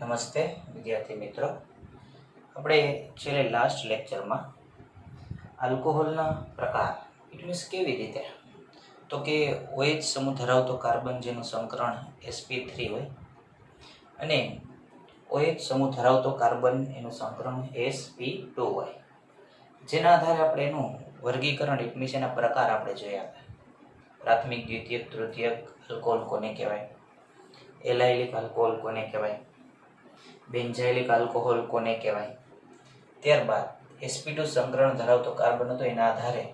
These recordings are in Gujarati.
નમસ્તે વિદ્યાર્થી મિત્રો, આપણે છેલ્લે લાસ્ટ લેક્ચરમાં આલ્કોહોલના પ્રકાર ઇટ મીન્સ કેવી રીતે તો કે OH સમૂહ ધરાવતો કાર્બન જેનું સંકરણ sp3 હોય અને OH સમૂહ ધરાવતો કાર્બન એનું સંકરણ sp2 હોય, જેના આધારે આપણે એનું વર્ગીકરણ ઇટ મીન્સ એના પ્રકાર આપણે જોયા હતા. પ્રાથમિક, દ્વિતીયક, તૃતીયક આલ્કોહોલ કોને કહેવાય, એલાયલિક આલ્કોહોલ કોને કહેવાય, બેન્ઝાઇલિક આલ્કોહોલ કોને કહેવાય. ત્યારબાદ sp2 સંકરણ ધરાવતો કાર્બન હતો, એના આધારે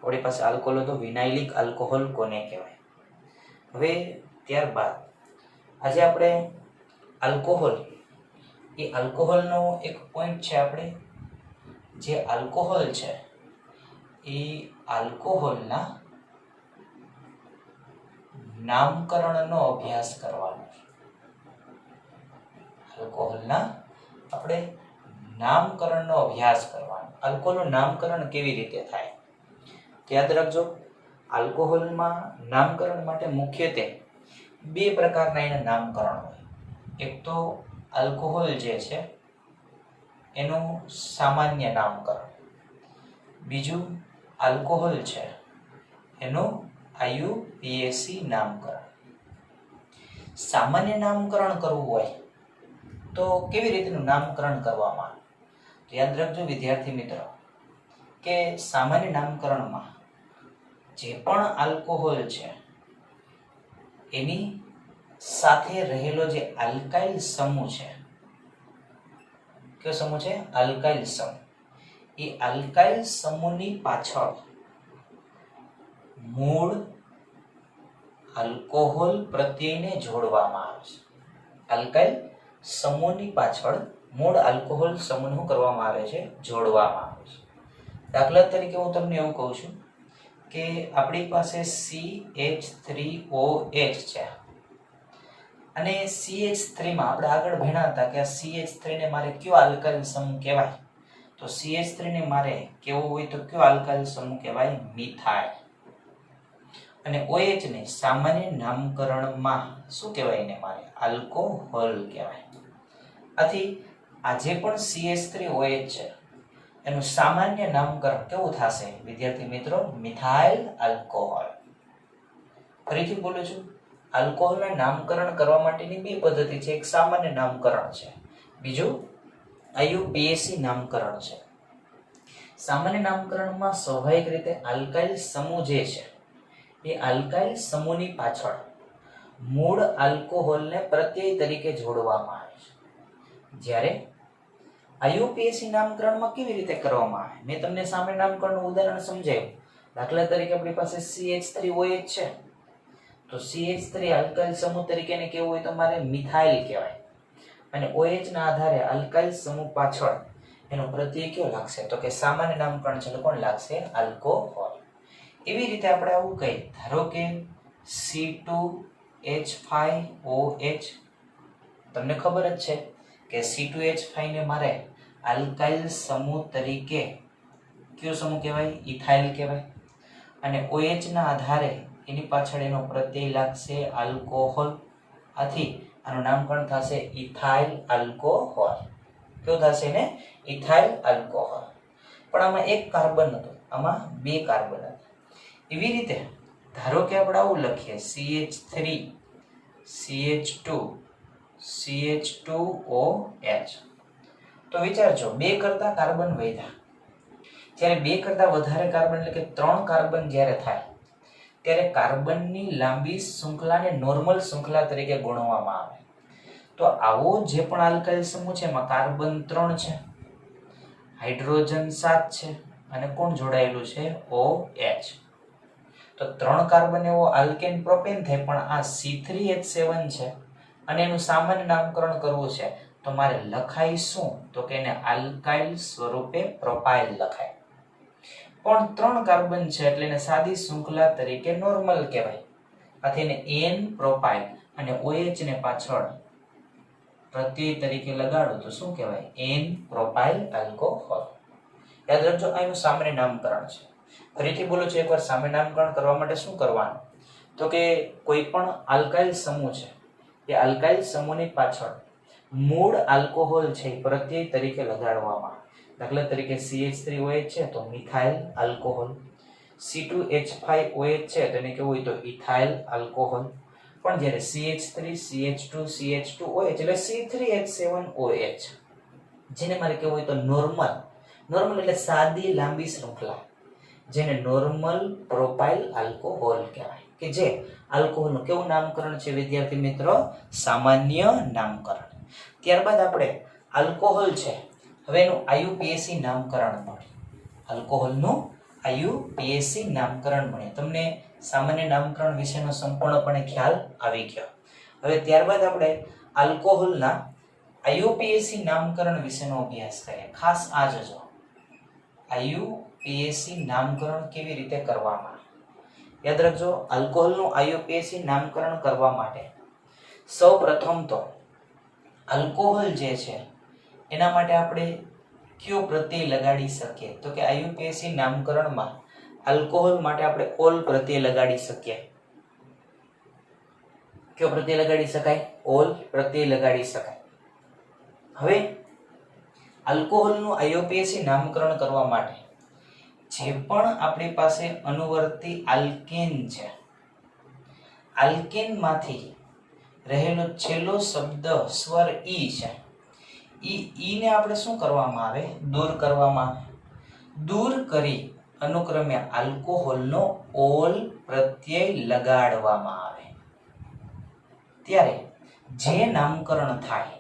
આપણી પાસે આલ્કોહોલ હતો વિનાઇલિક આલ્કોહોલ કોને કહેવાય. હવે ત્યારબાદ આજે આપણે આલ્કોહોલ એ આલ્કોહોલનો એક પોઈન્ટ છે, આપણે જે આલ્કોહોલ છે એ આલ્કોહોલના નામકરણનો અભ્યાસ કરવાનો છે. આલ્કોહોલના આપણે નામકરણનો અભ્યાસ કરવાનો. આલ્કોહોલનું નામકરણ કેવી રીતે થાય યાદ રાખજો. આલ્કોહોલમાં નામકરણ માટે મુખ્યત્વે બે પ્રકારના એના નામકરણ હોય. એક તો આલ્કોહોલ જે છે એનું સામાન્ય નામકરણ, બીજું આલ્કોહોલ છે એનું IUPAC નામકરણ. સામાન્ય નામકરણ કરવું હોય તો કેવી રીતનું નામકરણ કરવામાં આવે તો યાદ રાખજો વિદ્યાર્થી મિત્રો કે સામાન્ય નામકરણમાં જે પણ આલ્કોહોલ છે એની સાથે રહેલો જે આલ્કાઇલ સમૂહ છે, કયો સમૂહ છે? આલ્કાઇલ સમૂહ. એ આલ્કાઇલ સમૂહની પાછળ મૂળ આલ્કોહોલ પ્રત્યયને જોડવામાં આવે છે. આલ્કાઇલ સમૂહની પાછળ મૂળ આલ્કોહોલ સમૂહનું કરવામાં આવે છે, જોડવામાં આવે છે. દાખલા તરીકે હું તમને એવું કહું છું કે આપણી પાસે CH3OH છે અને CH3માં આપણે આગળ ભણ્યા હતા કે આ CH3 ને મારે કયો આલ્કાઇલ સમૂહ કહેવાય, તો CH3 ને મારે કેવો હોય તો કયો આલ્કાઇલ સમૂહ કહેવાય? મિથાઇલ. અને OH ને સામાન્ય નામકરણમાં શું કહેવાય? એને મારે આલ્કોહોલ કહેવાય. આથી આ જે પણ CH3OH છે એનું સામાન્ય નામકરણ કેવું થશે વિદ્યાર્થી મિત્રો? Methyl alcohol. ફરીથી બોલું છું, આલ્કોહોલના નામકરણ કરવા માટેની બે પદ્ધતિ છે. એક સામાન્ય નામકરણ છે, બીજું IUPAC નામકરણ છે. સામાન્ય નામકરણમાં સ્વાભાવિક રીતે આલ્કાઇલ સમૂહ જે છે એ આલ્કાઇલ સમૂહની પાછળ મૂળ આલ્કોહોલને પ્રત્યય તરીકે જોડવામાં આવે છે. જ્યારે IUPAC નામકરણમાં કેવી રીતે કરવામાં આવે મેં તમને સામાન્ય નામકરણનું ઉદાહરણ સમજાવ્યું. દાખલા તરીકે આપણી પાસે CH3OH છે તો CH3 આલ્કાઇલ સમૂહ તરીકે એને કેવું હોય તો મારે મિથાઇલ કહેવાય. અને OH ના આધારે આલ્કાઇલ સમૂહ પાછળ એનો પ્રત્યય કયો લાગશે તો કે સામાન્ય નામકરણ છે, કોણ લાગશે? આલ્કોહોલ. એવી રીતે આપણે આવું કહીએ, ધારો કે C2H5OH, તમને ખબર જ છે કે C2H5 ને મારે આલ્કાઇલ સમૂહ તરીકે કયો સમૂહ કહેવાય? ઇથાઇલ કહેવાય. અને OH ના આધારે એની પાછળ એનો પ્રત્યય લાગશે આલ્કોહોલ. આથી આનું નામકરણ થશે ઇથાઇલ આલ્કોહોલ. કેવું થશે ને? Ethyl alcohol. પણ આમાં એક કાર્બન હતો, આમાં બે કાર્બન હતા. એવી રીતે ધારો કે આપણે આવું લખીએ CH3 CH2 CH2OH, તો વિચારજો બે કરતા કાર્બન વધ્યા. જ્યારે બે કરતા વધારે કાર્બન એટલે કે 3 કાર્બન જ્યારે થાય ત્યારે કાર્બનની લાંબી શૃંખલાને નોર્મલ શૃંખલા તરીકે ગણવામાં આવે. તો આવો જે પણ આલ્કાઇલ સમૂહ છે એમાં કાર્બન 3 છે, હાઇડ્રોજન 7 છે અને કોણ જોડાયેલું છે? OH. તો 3 કાર્બન એવો આલ્કેન પ્રોપેન થાય, પણ આ C3H7 છે અને એનું સામાન્ય નામકરણ કરવું છે તો મારે લખાય શું તો કે એને આલ્કાઇલ સ્વરૂપે પ્રોપાઇલ લખાય. પણ 3 કાર્બન છે એટલે એને સાદી શૃંખલા તરીકે નોર્મલ કહેવાય. આથી એને N પ્રોપાઇલ અને OH ને પાછળ પ્રત્યય તરીકે લગાડો તો શું કહેવાય? N propyl alcohol. યાદ રાખજો, આ એનું સામાન્ય નામકરણ છે. ફરીથી બોલું છું એકવાર, સામાન્ય નામકરણ કરવા માટે શું કરવાનું તો કે કોઈ પણ આલ્કાઇલ સમૂહ છે એ આલ્કાઇલ સમૂહની પાછળ મૂળ આલ્કોહોલ છે એ પ્રત્યય તરીકે લગાડવામાં. દાખલા તરીકે CH3OH છે તો મિથાઇલ આલ્કોહોલ, C2H5OH છે તો એને કેવું હોય તો ઇથાઇલ આલ્કોહોલ. પણ જ્યારે CH3 CH2 CH2OH એટલે C3H7OH જેને મારે કેવું હોય તો નોર્મલ એટલે સાદી લાંબી શૃંખલા, જેને નોર્મલ પ્રોપાઇલ આલ્કોહોલ કહેવાય, કે જે આલ્કોહોલનું કેવું નામકરણ છે વિદ્યાર્થી મિત્રો? સામાન્ય નામકરણ. ત્યારબાદ આપણે આલ્કોહોલ છે હવે એનું IUPAC નામકરણ મળે. આલ્કોહોલનું IUPAC નામકરણ મળે. તમને સામાન્ય નામકરણ વિશેનો સંપૂર્ણપણે ખ્યાલ આવી ગયો. હવે ત્યારબાદ આપણે આલ્કોહોલના IUPAC નામકરણ વિશેનો અભ્યાસ કરીએ. ખાસ આ જોજો, IUPAC નામકરણ કેવી રીતે કરવામાં. યાદ રાખજો, આલ્કોહોલનું IUPAC નામકરણ કરવા માટે સૌ પ્રથમ તો આલ્કોહોલ જે છે એના માટે આપણે કયો પ્રત્યય લગાડી શકીએ? તો કે IUPAC નામકરણમાં આલ્કોહોલ માટે આપણે ઓલ પ્રત્યય લગાડી શકીએ. કયો પ્રત્યય લગાડી શકાય? ઓલ પ્રત્યય લગાડી શકાય. હવે આલ્કોહોલનું IUPAC નામકરણ કરવા માટે જે પણ આપણી પાસે અનુવર્તી આલ્કેન છે, આલ્કેનમાંથી રહેલો છેલ્લો શબ્દ સ્વર ઈ છે, ઈ ને આપણે શું કરવામાં આવે? દૂર કરવામાં આવે. દૂર કરી અનુક્રમે આલ્કોહોલનો ઓલ પ્રત્યય લગાડવામાં આવે. ત્યારે જે નામકરણ થાય,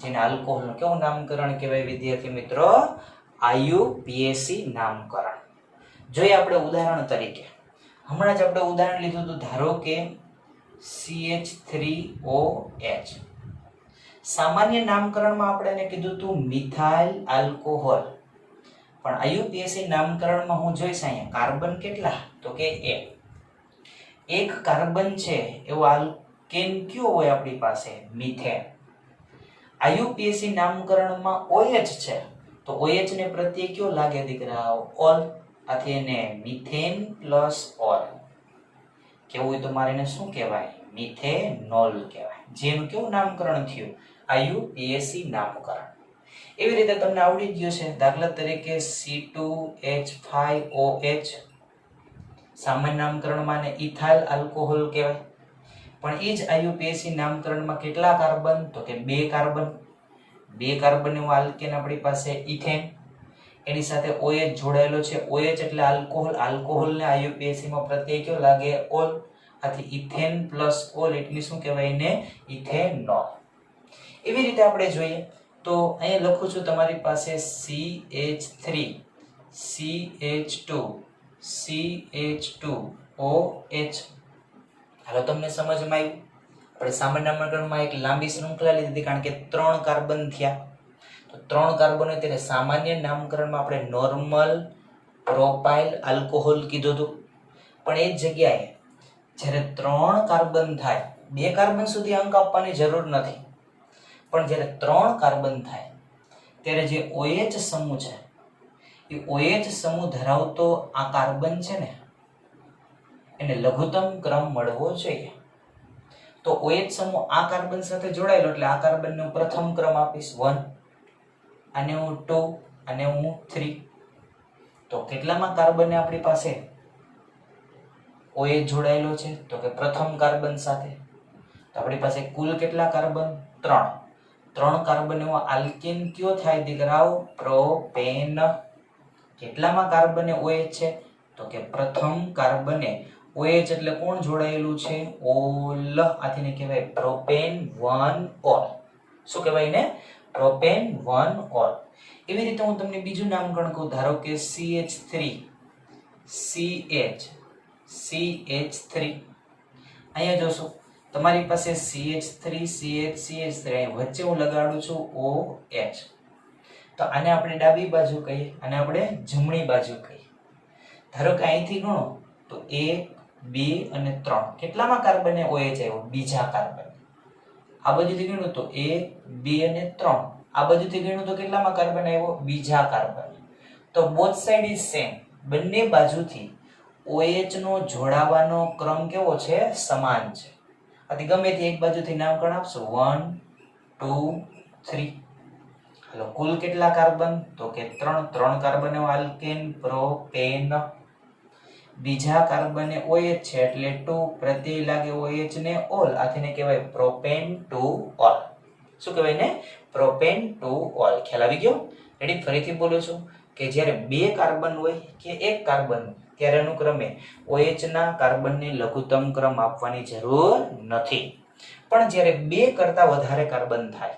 જેને આલ્કોહોલનું કેવું નામકરણ કહેવાય વિદ્યાર્થી મિત્રો? IUPAC નામકરણ. જોઈએ આપણે ઉદાહરણ તરીકે, હમણાં જ આપણે ઉદાહરણ લીધું હતું. ધારો કે CH3OH, સામાન્ય નામકરણમાં આપણે એને કીધું હતું મિથાઇલ આલ્કોહોલ, પણ IUPAC નામકરણમાં હું જોઈશ અહીંયા કાર્બન કેટલા? તો કે એક કાર્બન છે એવો આલ્કેન કયો હોય આપણી પાસે? મિથેન. IUPAC નામકરણમાં OH છે તો OH ને પ્રત્યય કયો લાગે દીકરા? ઓલ. આથી એને મિથેન પ્લસ ઓલ કેવું હોય તો મારે એને શું કહેવાય? મિથેનોલ કહેવાય. જેનું કેવું નામકરણ થયું? IUPAC નામકરણ. એવી રીતે તમને આવડી ગયું છે. દાખલા તરીકે C2H5OH સામાન્ય નામકરણમાં ને ઇથાઇલ આલ્કોહોલ કહેવાય, પણ એ જ IUPAC નામકરણમાં કેટલા કાર્બન? તો કે 2 કાર્બન. 2 કાર્બન એવું આલ્કેન આપણી પાસે ઇથેન, એની સાથે OH જોડાયેલો છે. OH એટલે આલ્કોહોલ. આલ્કોહોલને IUPAC માં પ્રત્યય કયો લાગે? ઓલ. આથી ઇથેન પ્લસ ઓલ એટલે શું કહેવાય? એને ઇથેનોલ. એવી રીતે આપણે જોઈએ તો અહીંયા લખું છું તમારી પાસે CH3 CH2 CH2OH. હાલો, તમને સમજમાં આવ્યું? આપણે સામાન્ય નામકરણમાં એક લાંબી શૃંખલા લીધી કારણ કે 3 કાર્બન થયા. તો 3 કાર્બન હોય ત્યારે સામાન્ય નામકરણમાં આપણે નોર્મલ પ્રોપાઇલ આલ્કોહોલ કીધું હતું. પણ એ જ જગ્યાએ જ્યારે 3 કાર્બન થાય, 2 કાર્બન સુધી અંક આપવાની જરૂર નથી, પણ જ્યારે 3 કાર્બન થાય ત્યારે જે OH સમૂહ છે એ OH સમૂહ ધરાવતો આ કાર્બન છે ને એને લઘુત્તમ ક્રમ મળવો જોઈએ. તો OH સમૂહ આ કાર્બન સાથે જોડાયેલો એટલે આ કાર્બનને હું પ્રથમ ક્રમ આપીશ 1, આને હું 2, આને હું 3. તો કેટલામાં કાર્બન આપણી પાસે OH જોડાયેલો છે? તો કે પ્રથમ કાર્બન સાથે. તો આપણી પાસે કુલ કેટલા કાર્બન? 3 કાર્બન એવો આલ્કેન કયો થાય દીકરાઓ? પ્રોપેન. કેટલામાં કાર્બન OH છે? તો કે પ્રથમ કાર્બને OH એટલે કોણ જોડાયેલું છે? ઓલ. આથીને કહેવાય પ્રોપેન 1 ઓલ. શું કહેવાય ને? Propane 1 all. એવી રીતે હું તમને બીજું નામકરણ કહું. ધારો કે CH3 CH3. અહીંયા જોશો તમારી પાસે CH3 CH3 વચ્ચે હું લગાડું છું OH. તો આને આપણે ડાબી બાજુ કહીએ, આને આપણે જમણી બાજુ કહીએ. ધારો કે અહીંથી ગણો તો 1 2 અને 3. કેટલામાં કાર્બન OH આવ્યો? બીજા કાર્બન. આ બાજુથી ગણ્યું તો 1 2 અને 3. આ બાજુથી ગણ્યું તો કેટલામાં કાર્બન આવ્યો? બીજા કાર્બન. તો બોથ સાઇડ ઇઝ સેમ. બંને બાજુથી OH નો જોડાવાનો ક્રમ કેવો છે? સમાન છે. આથી ગમે તે એક બાજુથી નામકરણ આપશો 1 2 3. હાલો કુલ કેટલા કાર્બન? તો કે 3 કાર્બન આલ્કેન પ્રોપેન. બીજા કાર્બન એ OH છે એટલે 2 પ્રત્યય લાગે OH ને ઓલ, આથીને કહેવાય પ્રોપેન ટુ ઓલ. શું કહેવાય ને? Propane to all. ખ્યાલ આવી ગયો? રેડી? ફરીથી બોલું છું કે જ્યારે બે કાર્બન હોય કે એક કાર્બન ત્યારે અનુક્રમે OH ના કાર્બનને લઘુત્તમ ક્રમ આપવાની જરૂર નથી, પણ જ્યારે બે કરતા વધારે કાર્બન થાય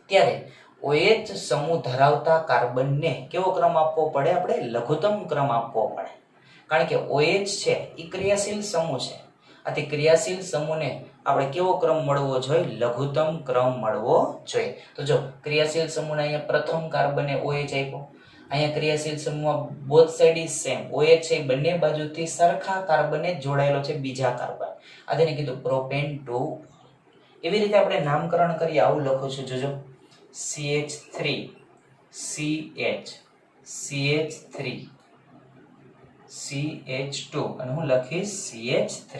ત્યારે OH સમૂહ ધરાવતા કાર્બનને કેવો ક્રમ આપવો પડે? આપણે લઘુત્તમ ક્રમ આપવો પડે. કારણ કે OH છે એ ક્રિયાશીલ સમૂહ છે, આથી ક્રિયાશીલ સમૂહને આપણે કેવો ક્રમ મળવો જોઈએ? લઘુત્તમ ક્રમ મળવો જોઈએ. તો જો ક્રિયાશીલ સમૂહને અહીંયા પ્રથમ કાર્બને OH આપ્યો, અહીંયા ક્રિયાશીલ સમૂહમાં both side is same, OH છે બંને બાજુથી સરખા કાર્બને જોડાયેલો છે બીજા કાર્બન, આને કીધું પ્રોપેન ટુ. એવી રીતે આપણે નામકરણ કરીએ, આવું લખું છું જોજો, CH3 CH CH3 CH2 અને હું લખીશ CH3.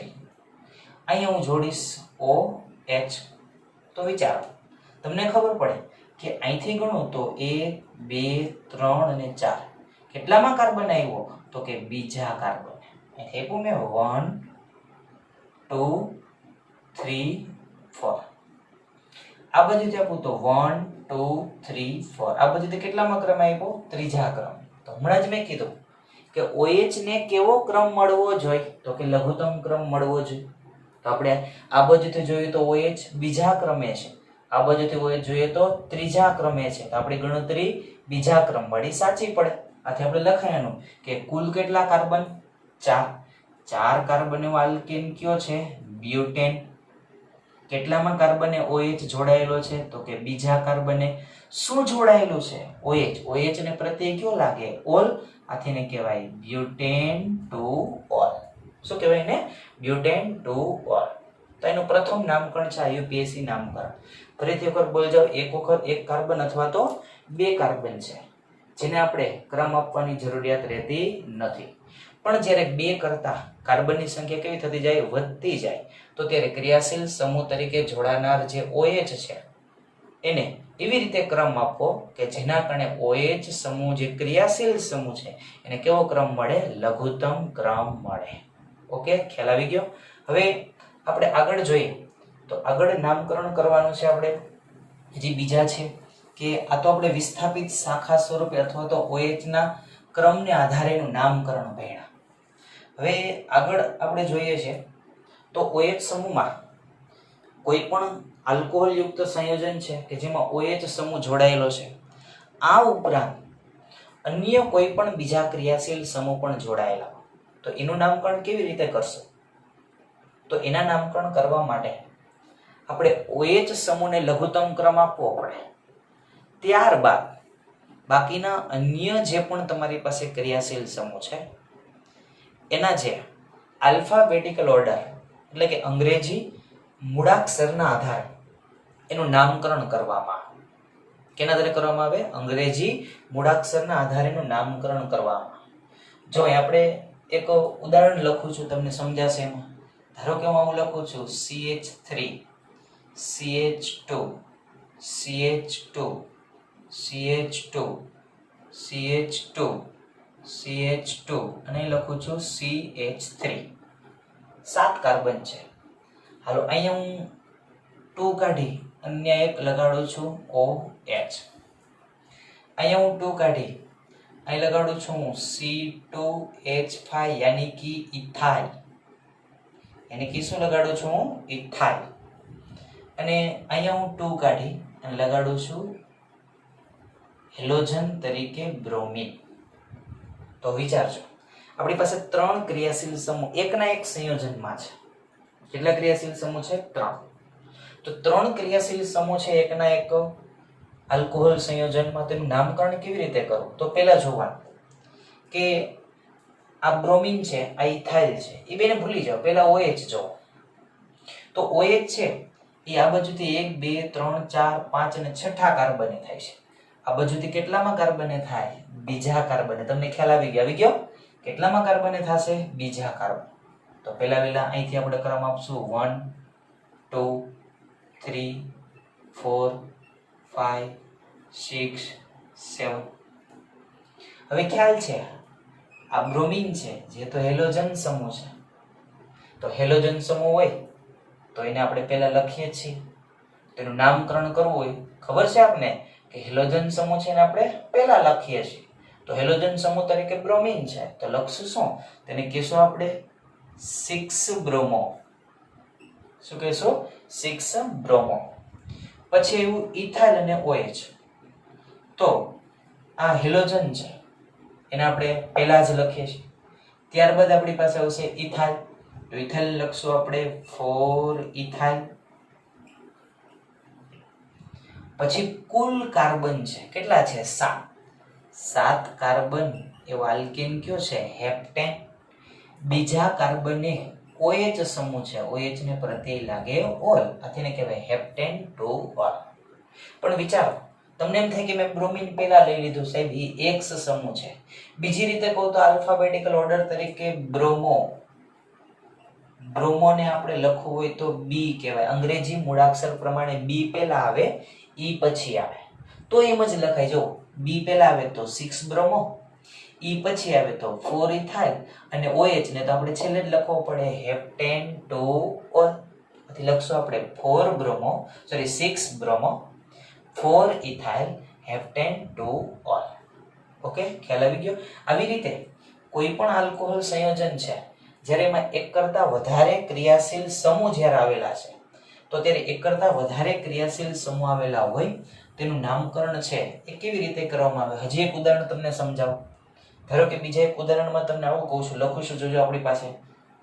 અહીંયા હું જોડીશ OH. તો વિચારો, તમને ખબર પડે કે અહીંથી ગણો તો 1 2 3 અને 4 કેટલામાં કાર્બન આવ્યો? તો કે બીજા કાર્બન. અહીંથી આપ્યું મેં 1 2 3 4. આ બાજુથી આપું તો 1 2 3 4. આ બાજુથી કેટલામાં ક્રમ આપ્યો? ત્રીજા ક્રમ. તો હમણાં જ મેં કીધું કે OH ને કેવો ક્રમ મળવો જોઈએ? તો કે લઘુત્તમ ક્રમ મળવો જોઈએ. તો આપણે આ બાજુથી જોઈએ તો OH બીજા ક્રમે છે, આ બાજુથી OH જોઈએ તો ત્રીજા ક્રમે છે, તો આપણી ગણતરી બીજા ક્રમ વાળી સાચી પડે. આથી આપણે લખાયનું કે કુલ કેટલા કાર્બન? 4 કાર્બન આલ્કેન કયો છે? બ્યુટેન. કેટલામાં કાર્બને OH જોડાયેલો છે? તો કે બીજા કાર્બને. શું જોડાયેલું છે? OH ને પ્રત્યય કયો લાગે? ઓલ, આથીને કહેવાય બ્યુટેન ટુ ઓલ. શું કહેવાય ને? Butane to all. તો એનું પ્રથમ નામકરણ છે UPSC નામકરણ. ફરીથી એક વખત બોલી જાવ, એક વખત એક કાર્બન અથવા તો બે કાર્બન છે જેને આપણે ક્રમ આપવાની જરૂરિયાત રહેતી નથી, પણ જ્યારે બે કરતા કાર્બનની સંખ્યા કેવી થતી જાય? વધતી જાય. તો ત્યારે ક્રિયાશીલ સમૂહ તરીકે જોડાનાર જે OH છે એને એવી રીતે ક્રમ આપવો કે જેના કારણે OH સમૂહ જે ક્રિયાશીલ સમૂહ છે એને કેવો ક્રમ મળે? લઘુત્તમ ક્રમ મળે. ઓકે, ખ્યાલ આવી ગયો? હવે આપણે આગળ જોઈએ તો આગળ નામકરણ કરવાનું છે આપણે. હજી બીજા છે કે આ તો આપણે વિસ્થાપિત શાખા સ્વરૂપે અથવા તો OH ના ક્રમને આધારેનું નામકરણ ભણ્યા. હવે આગળ આપણે જોઈએ છે તો OH સમૂહમાં કોઈ પણ આલ્કોહોલ યુક્ત સંયોજન છે કે જેમાં OH સમૂહ જોડાયેલો છે, આ ઉપરાંત અન્ય કોઈ પણ બીજા ક્રિયાશીલ સમૂહ પણ જોડાયેલા, તો એનું નામકરણ કેવી રીતે કરશું? તો એના નામકરણ કરવા માટે આપણે OH સમૂહને લઘુત્તમ ક્રમ આપવો પડે. ત્યારબાદ બાકીના અન્ય જે પણ તમારી પાસે ક્રિયાશીલ સમૂહ છે એના જે આલ્ફાબેટિકલ ઓર્ડર એટલે કે અંગ્રેજી મૂળાક્ષરના આધારે એનું નામકરણ કરવામાં આવે. કેના આધારે કરવામાં આવે? અંગ્રેજી મૂળાક્ષરના આધારે એનું નામકરણ કરવામાં આવે. જો આપણે એક ઉદાહરણ લખું છું, તમને સમજાશે એમાં. ધારો કે હું લખું છું CH3 CH2 CH2 CH2 CH2 CH2 અને લખું છું CH3. 7 કાર્બન છે. હાલો અહીંયા હું 2 કાઢી અન્ય એક લગાડું છું OH. અહીંયા હું 2 કાઢી અહીં લગાડું છું C2H5 યાની કે ઇથાઇલ. યાની કે શું લગાડું છું? ઇથાઇલ. અને અહીંયા હું 2 કાઢી અને લગાડું છું હેલોજન તરીકે બ્રોમિન. તો વિચારજો, આપણી પાસે 3 ક્રિયાશીલ સમૂહ એકના એક સંયોજનમાં છે. કેટલા ક્રિયાશીલ સમૂહ છે? 3. તો 3 ક્રિયાશીલ સમૂહ છે એકના એક આલ્કોહોલ સંયોજનમાં. તેનું નામકરણ કેવી રીતે કરવું? તો પહેલા જોવાનું કે આ બ્રોમિન છે, આ ઇથાઇલ છે, એ બેને ભૂલી જાઓ, પહેલા OH જો. તો OH છે એ આ બાજુથી 1 2 3 4 5 અને છઠ્ઠા કાર્બને થાય છે. આ બાજુથી કેટલામાં કાર્બને થાય? બીજા કાર્બને. તમને ખ્યાલ આવી ગયો? કેટલામાં કાર્બને થશે? બીજા કાર્બન. તો પહેલા અહીંથી આપણે ક્રમ આપશું 1 2 3 4 5 6 7. હવે ખ્યાલ છે આ બ્રોમિન છે જે તો હેલોજન સમૂહ છે, તો હેલોજન સમૂહ હોય તો એને આપણે પહેલા લખીએ છીએ, તેનું નામકરણ કરવું હોય ખબર છે આપને કે હેલોજન સમૂહ છે ને આપણે પહેલા લખીએ છીએ, તો હેલોજન સમૂહ તરીકે બ્રોમિન છે તો લખશું શું, તેને કહેશું આપણે 6 બ્રોમો. શું કહેશું? 6 બ્રોમો. પછી એવું ઇથાઇલ અને OH, તો આ હેલોજન છે એને આપણે પહેલા જ લખીએ છીએ, ત્યારબાદ આપણી પાસે આવશે ઇથાઇલ, તો ઇથાઇલ લખશું આપણે 4 ઇથાઇલ. પછી કુલ કાર્બન છે કેટલા છે? 7 કાર્બન એવો આલ્કેન કયો છે? હેપ્ટેન. બીજા કાર્બને OH સમૂહ છે, OH ને પ્રત્યય લાગે ઓલ, આથીને કહેવાય હેપ્ટેન ટુ ઓલ. પણ વિચારો, તમને એમ થાય કે મેં બ્રોમિન પહેલા લઈ લીધું, સાહેબ એ X સમૂહ છે. બીજી રીતે કહું તો આલ્ફાબેટિકલ ઓર્ડર તરીકે બ્રોમો, બ્રોમોને આપણે લખવું હોય તો B કહેવાય, અંગ્રેજી મૂળાક્ષર પ્રમાણે B પહેલા આવે, E પછી આવે, તો એમ જ લખાય. જો B પહેલા આવે તો 6 બ્રોમો, E પછી આવે તો 4 ઇથાઇલ, અને OH ને તો આપણે છેલ્લે જ લખવો પડે હેપ્ટેન ટુ ઓલ. આથી લખશું આપણે 4 bromo, sorry 6 bromo, 4 ethyl, heptane to all. Okay, ખ્યાલ આવી ગયો? આવી રીતે કોઈ પણ આલ્કોહોલ સંયોજન છે જ્યારે એમાં એક કરતા વધારે ક્રિયાશીલ સમૂહ જ્યારે આવેલા છે, તો ત્યારે એક કરતા વધારે ક્રિયાશીલ સમૂહ આવેલા હોય તેનું નામકરણ છે એ કેવી રીતે કરવામાં આવે? હજી એક ઉદાહરણ તમને સમજાવું. ધારો કે બીજા એક ઉદાહરણમાં તમને આવું કહું છું, લખું છું, જોજો આપણી પાસે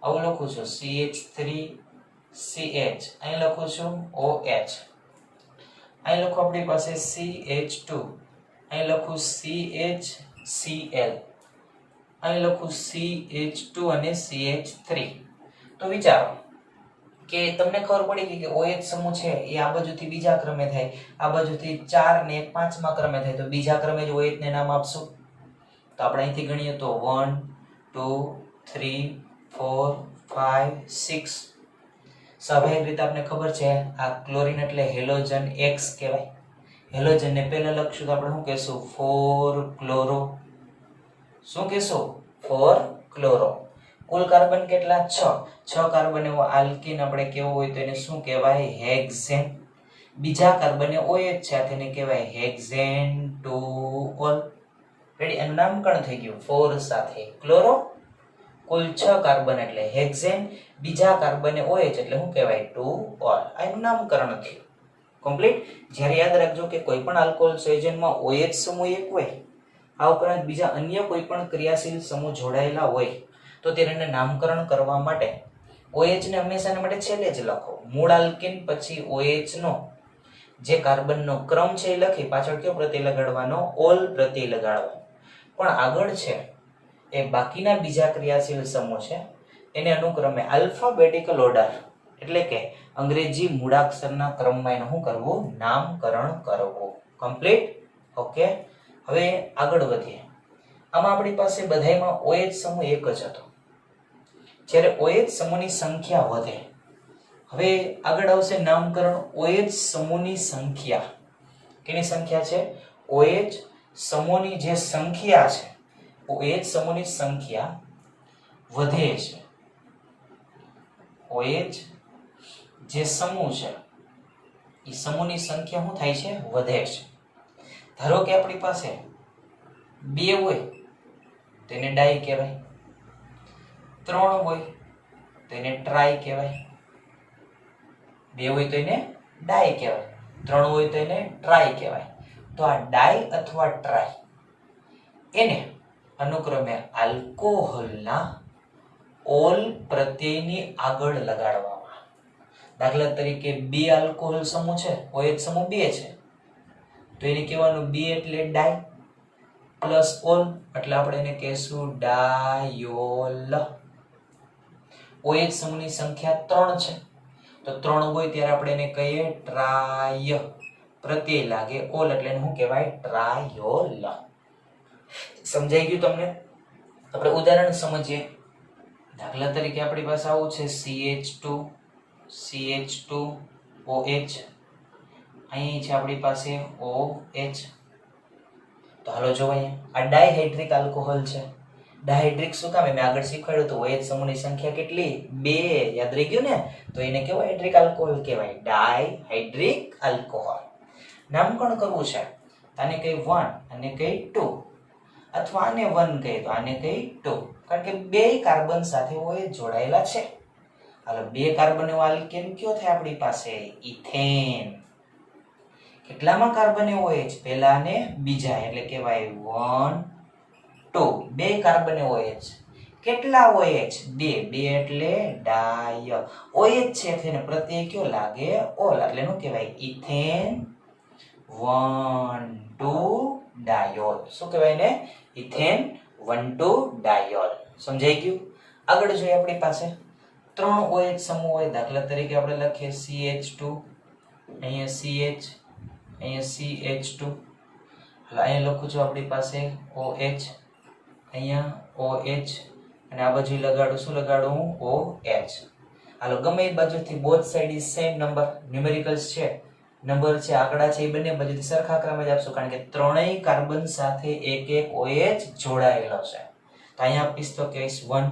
આવું લખું છું CH3CH, અહીં લખું છું OH, અહીં લખું આપણી પાસે CH2, અહીં લખું CHCl, અહીં લખું CH2 અને CH3. તો વિચારો કે તમને ખબર પડી ગઈ કે OH સમૂહ છે એ આ બાજુથી બીજા ક્રમે થાય, આ બાજુથી 4 ને 5મા ક્રમે થાય, તો બીજા ક્રમે જ OH ને નામ આપશું. તો આપણે અહીંથી ગણીએ તો 1 2 3 4 5 6. સ્વાભાવિક રીતે આપણે ખબર છે આ ક્લોરીન એટલે હેલોજન X કહેવાય, હેલોજન ને પહેલા લખશું તો આપણે શું કહેશું? 4 ક્લોરો. શું કહેશું? 4 ક્લોરો. કુલ કાર્બન કેટલા? 6 કાર્બન એવો આલ્કીન આપણે કેવો હોય તો એને શું કહેવાય? હેક્ઝેન. બીજા કાર્બને OH છે તેને કહેવાય હેક્ઝેન ટુ ઓલ. રેડી? એનું નામકરણ થઈ ગયું 4 સાથે ક્લોરો, કુલ 6 કાર્બન એટલે હેક્ઝેન, બીજા કાર્બને OH એટલે શું કહેવાય? To all. આ એનું નામકરણ થયું. કમ્પ્લીટ. જ્યારે યાદ રાખજો કે કોઈ પણ આલ્કોહોલ સંયોજનમાં OH સમૂહ એક હોય, આ ઉપરાંત બીજા અન્ય કોઈ પણ ક્રિયાશીલ સમૂહ જોડાયેલા હોય તો તેને નામકરણ કરવા માટે OH ને હંમેશા માટે છેલ્લે જ લખો. મૂળ આલ્કેન પછી OH નો જે કાર્બનનો ક્રમ છે એ લખી પાછળ કયો પ્રત્યય લગાડવાનો? ઓલ પ્રત્યય લગાડવાનો. પણ આગળ છે એ બાકીના બીજા ક્રિયાશીલ સમૂહ છે એને અનુક્રમે આલ્ફાબેટિકલ ઓર્ડર એટલે કે અંગ્રેજી મૂળાક્ષરના ક્રમમાં એનું શું કરવું? નામકરણ કરવું. કમ્પ્લીટ. ઓકે, હવે આગળ વધીએ. આમાં આપણી પાસે બધાયમાં OH સમૂહ એક જ હતો, જ્યારે OH સમૂહની સંખ્યા વધે. હવે આગળ આવશે નામકરણ OH સમૂહની સંખ્યા. કેની સંખ્યા છે? OH સમૂહની જે સંખ્યા છે, OH સમૂહની સંખ્યા વધે છે. OH જે સમૂહ છે એ સમૂહની સંખ્યા શું થાય છે? વધે છે. ધારો કે આપણી પાસે 2 હોય તેને ડાઈ કહેવાય, 3 હોય તો એને ટ્રાય કહેવાય. 2 હોય તો એને ડાઈ કહેવાય, 3 હોય તો એને ટ્રાય કહેવાય. તો આ ડાઈ અથવા ટ્રાય એને અનુક્રમે આલ્કોહોલના ઓલ પ્રત્યયની આગળ લગાડવામાં. દાખલા તરીકે 2 આલ્કોહોલ સમૂહ છે, OH સમૂહ 2 છે, તો એને કહેવાનું 2 એટલે ડાઈ પ્લસ ઓલ એટલે આપણે એને કહેશું ડાયોલ. OH સમૂહની સંખ્યા 3 છે, તો 3 હોય ત્યારે આપણે એને કહીએ ટ્રાય, પ્રત્યય લાગે ઓલ એટલે એને શું કહેવાય? ટ્રાયોલ. સમજાઈ ગયું તમને? આપણે ઉદાહરણ સમજીએ. દાખલા તરીકે આપણી પાસે આવું છે CH2 OH, અહીં છે આપણી પાસે OH. તો હાલો જો અહીંયા આ ડાયહાઇડ્રિક આલ્કોહોલ છે. ડાયહાઇડ્રિક શું કામ? મેં આગળ શીખવાડ્યું તો OH સમૂહની સંખ્યા કેટલી? 2. યાદ રહી ગયું ને? તો એને કેવો હાઇડ્રિક આલ્કોહોલ કહેવાય? ડાયહાઇડ્રિક આલ્કોહોલ. નામકરણ કરવું છે. આને કઈ 1 અને કઈ 2, અથવા આને 1 કહે તો આને કઈ 2, કારણ કે 2 કાર્બન સાથે OH જોડાયેલા છે. હાલો 2 કાર્બન એવો આલ્કેન કયો થાય આપણી પાસે? ઇથેન. કેટલામાં કાર્બન OH? પહેલા અને બીજા, એટલે કહેવાય 1 2. 2 કાર્બન OH. કેટલા OH? 2. 2 એટલે ડાય. OH છે એટલે પ્રત્યય કયો લાગે? ઓલ, એટલે એનું કહેવાય ઇથેન 1 2 ડાયોલ. શું કહેવાય ને? Ethane 1 2 diol. સમજાઈ ગયું? આગળ જોઈએ આપણી પાસે 3 OH સમૂહ હોય. દાખલા તરીકે આપણે લખીએ CH2, અહીંયા CH, અહીંયા CH2. એટલે અહીંયા લખું છું આપણી પાસે OH, અહીંયા OH, અને આ બાજુ લગાડું. શું લગાડું? OH. હાલો ગમે એ બાજુથી both side is same number, numericals છે, નંબર છે, આંકડા છે, એ બંને બાજુથી સરખા ક્રમે જ આપશું, કારણ કે ત્રણેય કાર્બન સાથે એક એક OH જોડાયેલો છે. તો અહીંયા આપીશ તો કહીશ 1,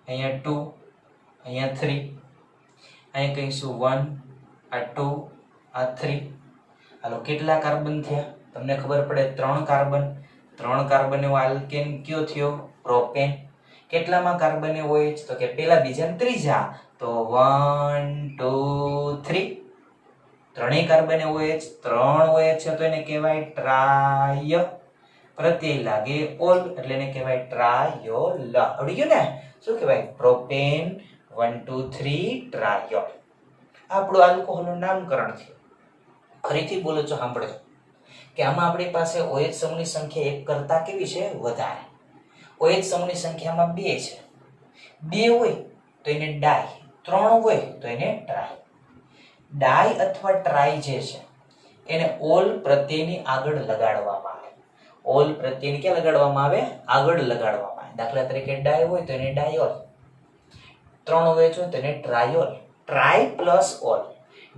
અહીંયા 2, અહીંયા 3, અહીંયા કહીશું 1, આ 2, આ 3. હાલો કેટલા કાર્બન થયા? તમને ખબર પડે 3 કાર્બન. 3 કાર્બન એવો આલ્કેન કયો થયો? પ્રોપેન. કેટલામાં કાર્બન એવો OH? તો કે પહેલા, બીજા અને ત્રીજા. તો 1 2 3. ત્રણેય કાર્બન OH. 3 OH છે તો એને કહેવાય ટ્રાય. પ્રત્યય લાગે ઓલ, એટલે એને કહેવાય ટ્રાયોલ. આવડી ગયું ને? શું કહેવાય? પ્રોપેન 1 2 3 ટ્રાયોલ. આપણું આલ્કોહોલનું નામકરણ થયું. ફરીથી બોલો છો, સાંભળજો કે આમાં આપણી પાસે OH સમૂહની સંખ્યા 1 કરતા કેવી છે? વધારે. OH સમૂહની સંખ્યામાં 2 છે. 2 હોય તો એને ડાય, 3 હોય તો એને ટ્રાય. ડાય અથવા ટ્રાય જે છે એને ઓલ પ્રત્યયની આગળ લગાડવામાં આવે. ઓલ પ્રત્યયની ક્યાં લગાડવામાં આવે? આગળ લગાડવામાં આવે. દાખલા તરીકે ડાય હોય તો એને ડાયોલ, 3 OH હોય તો એને triol. Tri plus ol,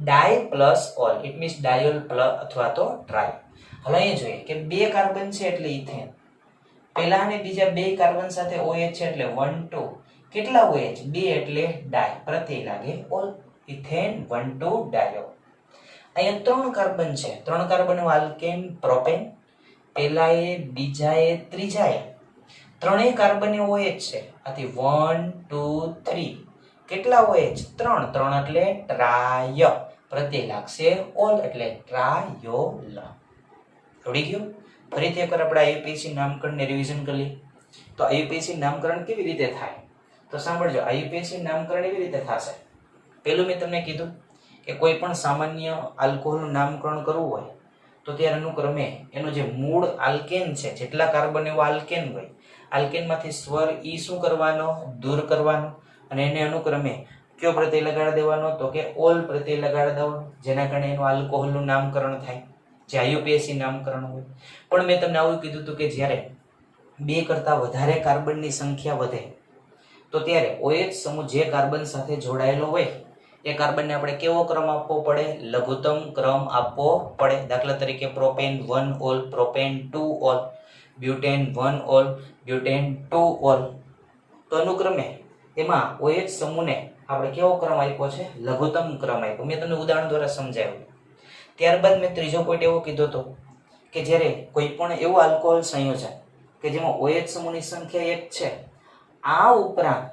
di plus ol, it means diol plus અથવા તો ટ્રાય. હવે અહીં જોઈએ કે 2 કાર્બન છે એટલે ઇથેન. પહેલા અને બીજા 2 કાર્બન સાથે OH છે એટલે 1 2. કેટલા OH? 2 એટલે ડાય, પ્રત્યય લાગે ઓલ, ઇથેન 1 2 ડાયો. અહીંયા 3 કાર્બન છે. 3 કાર્બન આલ્કેન પ્રોપેન. પહેલા એ, બીજા એ, ત્રીજા એ. ત્રણેય કાર્બન OH છે. આથી 1 2 3. કેટલા OH? 3. 3 એટલે ટ્રાય, પ્રત્યય લાગશે ઓલ, એટલે ટ્રાયોલ. આવડી ગયું? ફરીથી એકવાર આપણે IUPAC નામકરણને રિવિઝન કરી લઈએ. તો IUPAC નામકરણ કેવી રીતે થાય? તો સાંભળજો, IUPAC નામકરણ એવી રીતે થશે. પેલું મેં તમને કીધું કે કોઈ પણ સામાન્ય આલ્કોહોલનું નામકરણ કરવું હોય તો ત્યારે અનુક્રમે એનો જે મૂળ આલ્કેન છે, જેટલા કાર્બન એવો આલ્કેન હોય, આલ્કેનમાંથી સ્વર ઈ શું કરવાનો? દૂર કરવાનો, અને એને અનુક્રમે કયો પ્રત્યય લગાડી દેવાનો? તો કે ઓલ પ્રત્યય લગાડી દેવાનો, જેના કારણે એનું આલ્કોહોલનું નામકરણ થાય, જે IUPAC નામકરણ હોય. પણ મેં તમને આવું કીધું હતું કે જ્યારે 2 કરતા વધારે કાર્બનની સંખ્યા વધે તો ત્યારે OH સમૂહ જે કાર્બન સાથે જોડાયેલો હોય એ કાર્બનને આપણે કેવો ક્રમ આપવો પડે? લઘુત્તમ ક્રમ આપવો પડે. દાખલા તરીકે propane 1 all, propane 2 all, butane 1 all, butane 2 all. તો અનુક્રમે એમાં OH સમૂહને આપણે કેવો ક્રમ આપ્યો છે? લઘુત્તમ ક્રમ આપ્યો. મેં તમને ઉદાહરણ દ્વારા સમજાવ્યું. ત્યારબાદ મેં ત્રીજો પોઈન્ટ એવો કીધો હતો કે જ્યારે કોઈ પણ એવું આલ્કોહોલ સંયોજન કે જેમાં OH સમૂહની સંખ્યા 1 છે, આ ઉપરાંત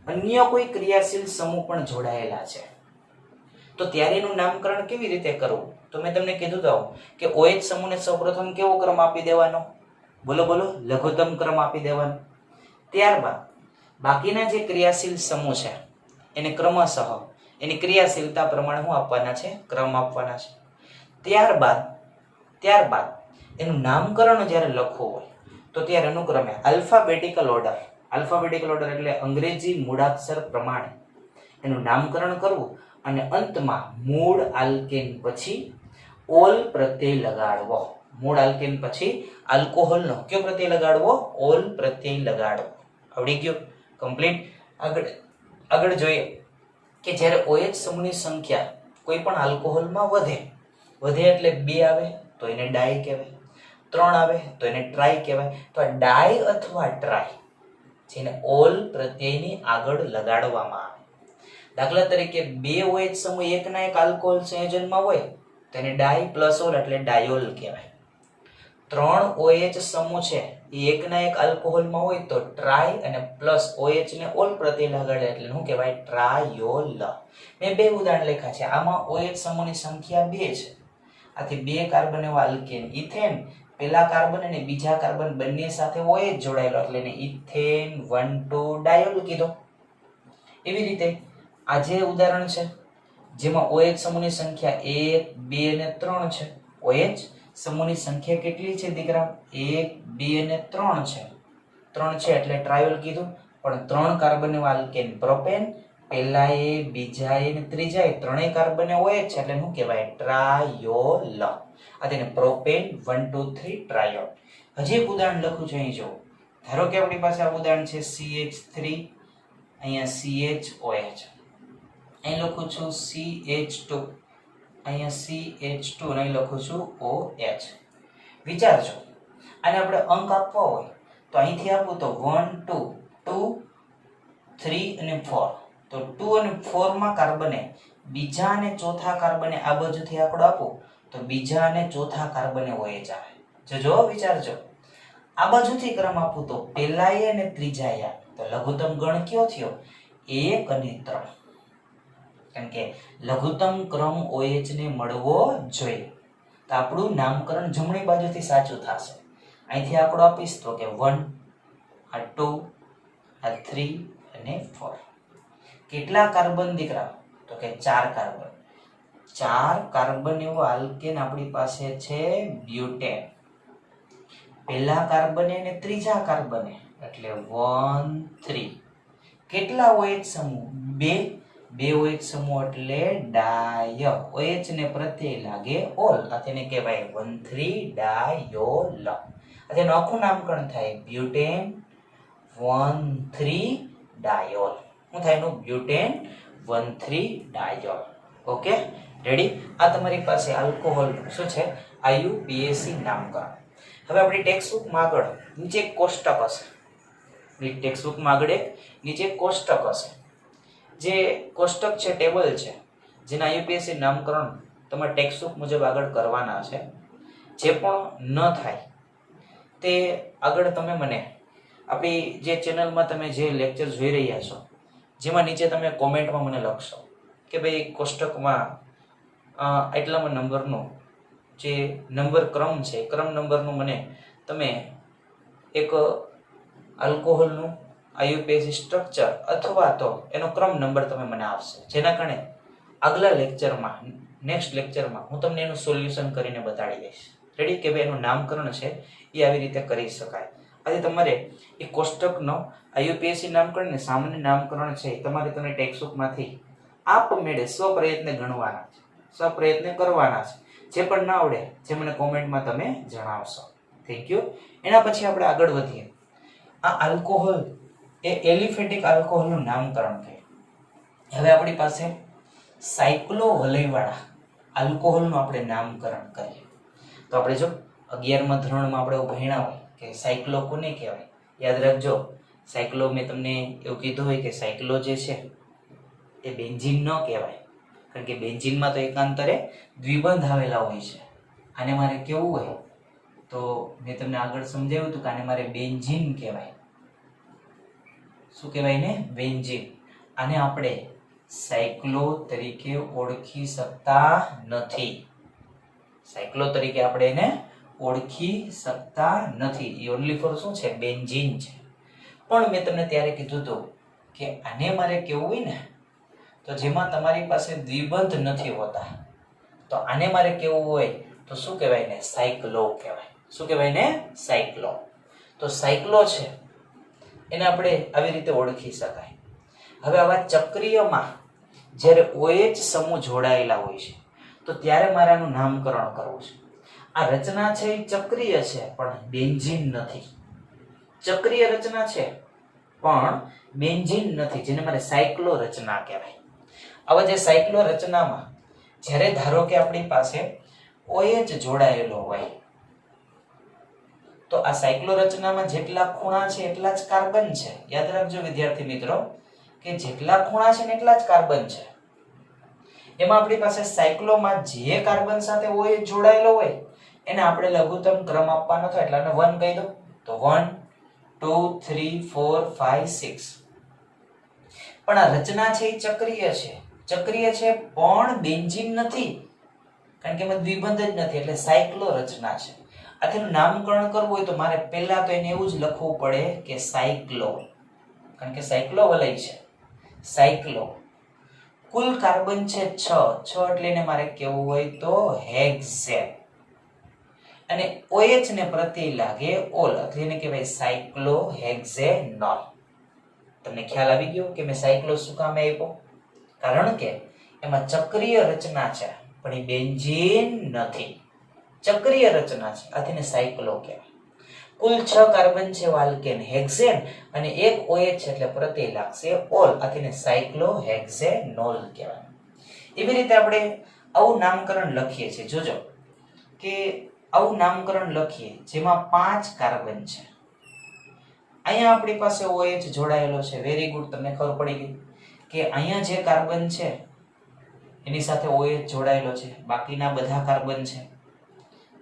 અન્ય કોઈ ક્રિયાશીલ સમૂહ પણ જોડાયેલા છે, તો ત્યારે એનું નામકરણ કેવી રીતે કરવું? તો મેં તમને કીધું તો કે OH સમૂહને સૌપ્રથમ કેવો ક્રમ આપી દેવાનો? બોલો બોલો, લઘુત્તમ ક્રમ આપી દેવાનો. ત્યારબાદ બાકીના જે ક્રિયાશીલ સમૂહ છે એને ક્રમશઃ એની ક્રિયાશીલતા પ્રમાણે શું આપવાના છે? ક્રમ આપવાના છે. ત્યારબાદ એનું નામકરણ જ્યારે લખવું હોય તો ત્યારે અનુક્રમે આલ્ફાબેટિકલ ઓર્ડર, આલ્ફાબેટિકલ ઓર્ડર એટલે અંગ્રેજી મૂળાક્ષર પ્રમાણે એનું નામકરણ કરવું, અને અંતમાં મૂળ આલ્કેન પછી ઓલ પ્રત્યય લગાડવો. મૂળ આલ્કેન પછી આલ્કોહોલનો કયો પ્રત્યય લગાડવો? ઓલ પ્રત્યય લગાડવો. આવડી ગયું? કમ્પ્લીટ. આગળ જોઈએ કે જ્યારે OH સમૂહની સંખ્યા કોઈ પણ આલ્કોહોલમાં વધે એટલે 2 આવે તો એને ડાય કહેવાય, 3 આવે તો એને ટ્રાય કહેવાય. તો આ ડાય અથવા ટ્રાય જેને ઓલ પ્રત્યયની આગળ લગાડવામાં આવે. દાખલા તરીકે 2 OH સમૂહ એકના એક આલ્કોહોલ સંયોજનમાં હોય તો એને ડાય પ્લસ ઓલ એટલે ડાયોલ કહેવાય. 3 OH સમૂહ છે એ એકના એક આલ્કોહોલમાં હોય તો ટ્રાય અને પ્લસ OH ને ઓલ પ્રત્યય લગાડે એટલે શું કહેવાય? ટ્રાયોલ. મેં 2 ઉદાહરણ લખ્યા છે. આમાં OH સમૂહની સંખ્યા 2 છે. આથી 2 કાર્બન એવા અલ્કેન ઇથેન, પહેલા કાર્બન અને બીજા કાર્બન બંને સાથે OH જોડાયેલો એટલે એને ઇથેન 1,2 ડાયોલ કીધો. એવી રીતે આ જે ઉદાહરણ છે જેમાં OH સમૂહની સંખ્યા 1, 2 અને 3 છે. OH સમૂહની સંખ્યા કેટલી છે દીકરા? 1, 2 અને 3 છે. 3 છે એટલે ટ્રાયોલ કીધું. પણ 3 કાર્બન એવા આલ્કેન પ્રોપેન, પહેલા એ, બીજા એ અને ત્રીજા એ ત્રણેય કાર્બન OH છે એટલે શું કહેવાય? ટ્રાયોલ. આ તેને પ્રોપેન 1, 2, 3 ટ્રાયોલ. હજી એક ઉદાહરણ લખું છું, અહીં જુઓ. ધારો કે આપણી પાસે આ ઉદાહરણ છે CH3, અહીંયા CHOH, અહીં લખું છું CH2, અહીંયા CH2 અને અહીં લખું છું OH. વિચારજો, આને આપણે અંક આપવા હોય તો અહીંથી આપું તો 1, 2, 2, 3 અને 4. તો 2 અને 4 માં કાર્બને બીજા અને ચોથા કાર્બને આ બાજુથી આંકડો આપો તો બીજા અને ચોથા કાર્બને OH આવે. જો વિચારજો, આ બાજુથી ક્રમ આપું તો પહેલા એ અને ત્રીજા એ આવે. તો લઘુત્તમ ગણ કયો થયો? 1 અને 3. કારણ કે લઘુત્તમ ક્રમ OH ને મળવો જોઈએ. તો આપણું નામકરણ જમણી બાજુથી સાચું થશે. અહીંથી આંકડો આપીશ તો કે 1, આ 2, આ 3 અને 4. કેટલા કાર્બન દીકરા? તો કે 4 કાર્બન. 4 કાર્બન એવો આલ્કેન આપણી પાસે છે બ્યુટેન. પહેલા કાર્બને અને ત્રીજા કાર્બને એટલે 1, 3. કેટલા OH સમૂહ? 2 OH સમૂહ એટલે ડાય. OH ને પ્રત્યય લાગે ઓલ. આ તેને કહેવાય 1, 3 ડાયોલ. આ તેનું આખું નામકરણ થાય બ્યુટેન 1, 3 ડાયોલ. શું થાય એનું? Butane 1, 3 diol. Okay, ready? આ તમારી પાસે આલ્કોહોલ શું છે? IUPAC નામકરણ. હવે આપણી ટેક્સ્ટબુકમાં આગળ નીચે એક કોષ્ટક હશે. ટેક્સ્ટબુકમાં આગળ એક નીચે એક કોષ્ટક હશે. જે કોષ્ટક છે ટેબલ છે જેના IUPAC નામકરણ તમારે ટેક્સ્ટબુક મુજબ આગળ કરવાના છે. જે પણ ન થાય તે આગળ તમે મને આપણી જે ચેનલમાં તમે જે લેક્ચર જોઈ રહ્યા છો જેમાં નીચે તમે કોમેન્ટમાં મને લખશો કે ભાઈ કોષ્ટકમાં એટલામાં નંબરનું જે નંબર ક્રમ છે ક્રમ નંબરનું મને તમે એક આલ્કોહોલનું IUPAC સ્ટ્રક્ચર અથવા તો એનો ક્રમ નંબર તમે મને આપશો, જેના કારણે આગલા લેક્ચરમાં નેક્સ્ટ લેક્ચરમાં હું તમને એનું સોલ્યુશન કરીને બતાડી દઈશ. રેડી? કે ભાઈ એનું નામકરણ છે એ આવી રીતે કરી શકાય. આજે તમારે એ કોષ્ટકનો IUPAC નામકરણ ને સામાન્ય નામકરણ છે તમારે તમે ટેક્સ્ટબુકમાંથી આપમેળે સ્વપ્રયત્ને ગણવાના છે, સ્વપ્રયત્ને કરવાના છે. જે પણ ના આવડે જે મને કોમેન્ટમાં તમે જણાવશો. Thank you. એના પછી આપણે આગળ વધીએ. આ આલ્કોહોલ એ એલિફેટિક આલ્કોહોલનું નામકરણ થયું. હવે આપણી પાસે સાયક્લો વલયવાળા આલ્કોહોલનું આપણે નામકરણ કરીએ. તો આપણે જો 11મા ધોરણમાં આપણે ભણ્યા હોય કે સાયક્લો કોને કહેવાય? યાદ રાખજો, સાયક્લો મેં તમને એવું કીધું હોય કે સાયક્લો જે છે એ બેન્ઝીન ન કહેવાય. કારણ કે બેન્ઝીનમાં તો એકાંતરે દ્વિબંધ આવેલા હોય છે. આને મારે કેવું હોય તો મેં તમને આગળ સમજાવ્યું હતું કે આને મારે બેન્ઝીન કહેવાય. શું કહેવાય ને? બેન્ઝીન. આને આપણે સાયક્લો તરીકે ઓળખી શકતા નથી. સાયક્લો તરીકે આપણે એને ઓળખી શકતા નથી. એ ઓનલી ફોર શું છે? બેન્ઝીન છે. પણ મેં તમને ત્યારે કીધું હતું કે આને મારે કેવું હોય ને તો જેમાં તમારી પાસે દ્વિબંધ નથી હોતા તો આને મારે કેવું હોય તો શું કહેવાય ને? સાયક્લો કહેવાય. શું કહેવાય ને? સાયક્લો. તો સાયક્લો છે એને આપણે આવી રીતે ઓળખી શકાય. હવે આવા ચક્રીયમાં જ્યારે OH સમૂહ જોડાયેલા હોય છે તો ત્યારે મારે આનું નામકરણ કરવું છે. આ રચના છે એ ચક્રીય છે પણ બેન્ઝીન નથી. ચક્રીય રચના છે પણ બેન્ઝીન નથી, જેને મારે સાયક્લો રચના કહેવાય. આવા જે સાયક્લો રચનામાં જ્યારે ધારો કે આપણી પાસે OH જોડાયેલો હોય તો આ સાયક્લો રચનામાં જેટલા ખૂણા છે એટલા જ કાર્બન છે. યાદ રાખજો વિદ્યાર્થી મિત્રો કે જેટલા ખૂણા છે ને એટલા જ કાર્બન છે. એમાં આપણી પાસે સાયક્લોમાં જે કાર્બન સાથે OH જોડાયેલો હોય એને આપણે લઘુત્તમ ક્રમ આપવાનો થાય એટલે આને 1 કહી દો. તો 1 2 3 4 5 6. પણ આ રચના છે એ ચક્રીય છે. ચક્રીય છે પણ બેન્ઝીન નથી, કારણ કે એમાં દ્વિબંધ જ નથી, એટલે સાયક્લો રચના છે. આનું નામકરણ કરવું હોય તો મારે પહેલા તો એને એવું જ લખવું પડે કે સાયક્લો, કારણ કે સાયક્લો વલય છે. સાયક્લો. કુલ કાર્બન છે 6 એટલે એને મારે કેવું હોય તો હેક્ઝેન. અને OH ને પ્રત્યય લાગે ઓલ એટલે એને કહેવાય સાયક્લોહેક્ઝેનોલ. તમને ખ્યાલ આવી ગયો કે મેં સાયક્લો શું કામ આપ્યો? કારણ કે એમાં ચક્રીય રચના છે પણ એ બેન્ઝીન નથી. ચક્રીય રચના છે, આથીને સાયક્લો કહેવાય. કુલ 6 કાર્બન છે આલ્કેન હેક્ઝેન અને એક OH છે એટલે પ્રત્યય લાગશે ઓલ, આથીને સાયક્લોહેક્ઝેનોલ કહેવાય. એવી રીતે આપણે આવું નામકરણ લખીએ છીએ. જોજો કે આવું નામકરણ લખીએ જેમાં 5 કાર્બન છે. અહીંયા આપણી પાસે OH જોડાયેલો છે. વેરી ગુડ, તમને ખબર પડી ગઈ કે અહીંયા જે કાર્બન છે એની સાથે OH જોડાયેલો છે, બાકીના બધા કાર્બન છે.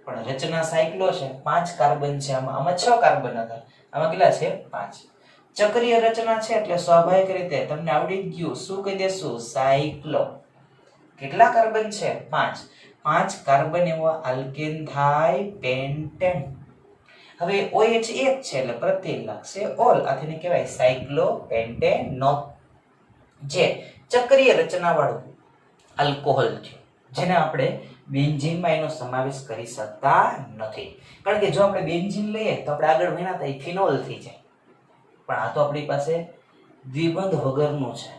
પણ રચના સાયક્લો છે, 5 કાર્બન છે. આમાં 6 કાર્બન હતા, આમાં કેટલા છે? 5. ચક્રીય રચના છે એટલે સ્વાભાવિક રીતે તમને આવડી ગયું. શું કહી દેશું? સાયક્લો. કેટલા કાર્બન છે? 5. 5 કાર્બન એવા આલ્કેન થાય પેન્ટેન. હવે OH એક છે એટલે પ્રત્યય લાગશે ઓલ, આથીને કહેવાય સાયક્લોપેન્ટેનોલ. જે ચક્રીય રચના વાળું આલ્કોહોલ છે, જેને આપણે બેન્ઝીનમાં એનો સમાવેશ કરી શકતા નથી. કારણ કે જો આપણે બેન્ઝીન લઈએ તો આપણે આગળ ભણ્યા હતા ફિનોલ થઈ જાય, પણ આ તો આપણી પાસે દ્વિબંધ વગરનું છે.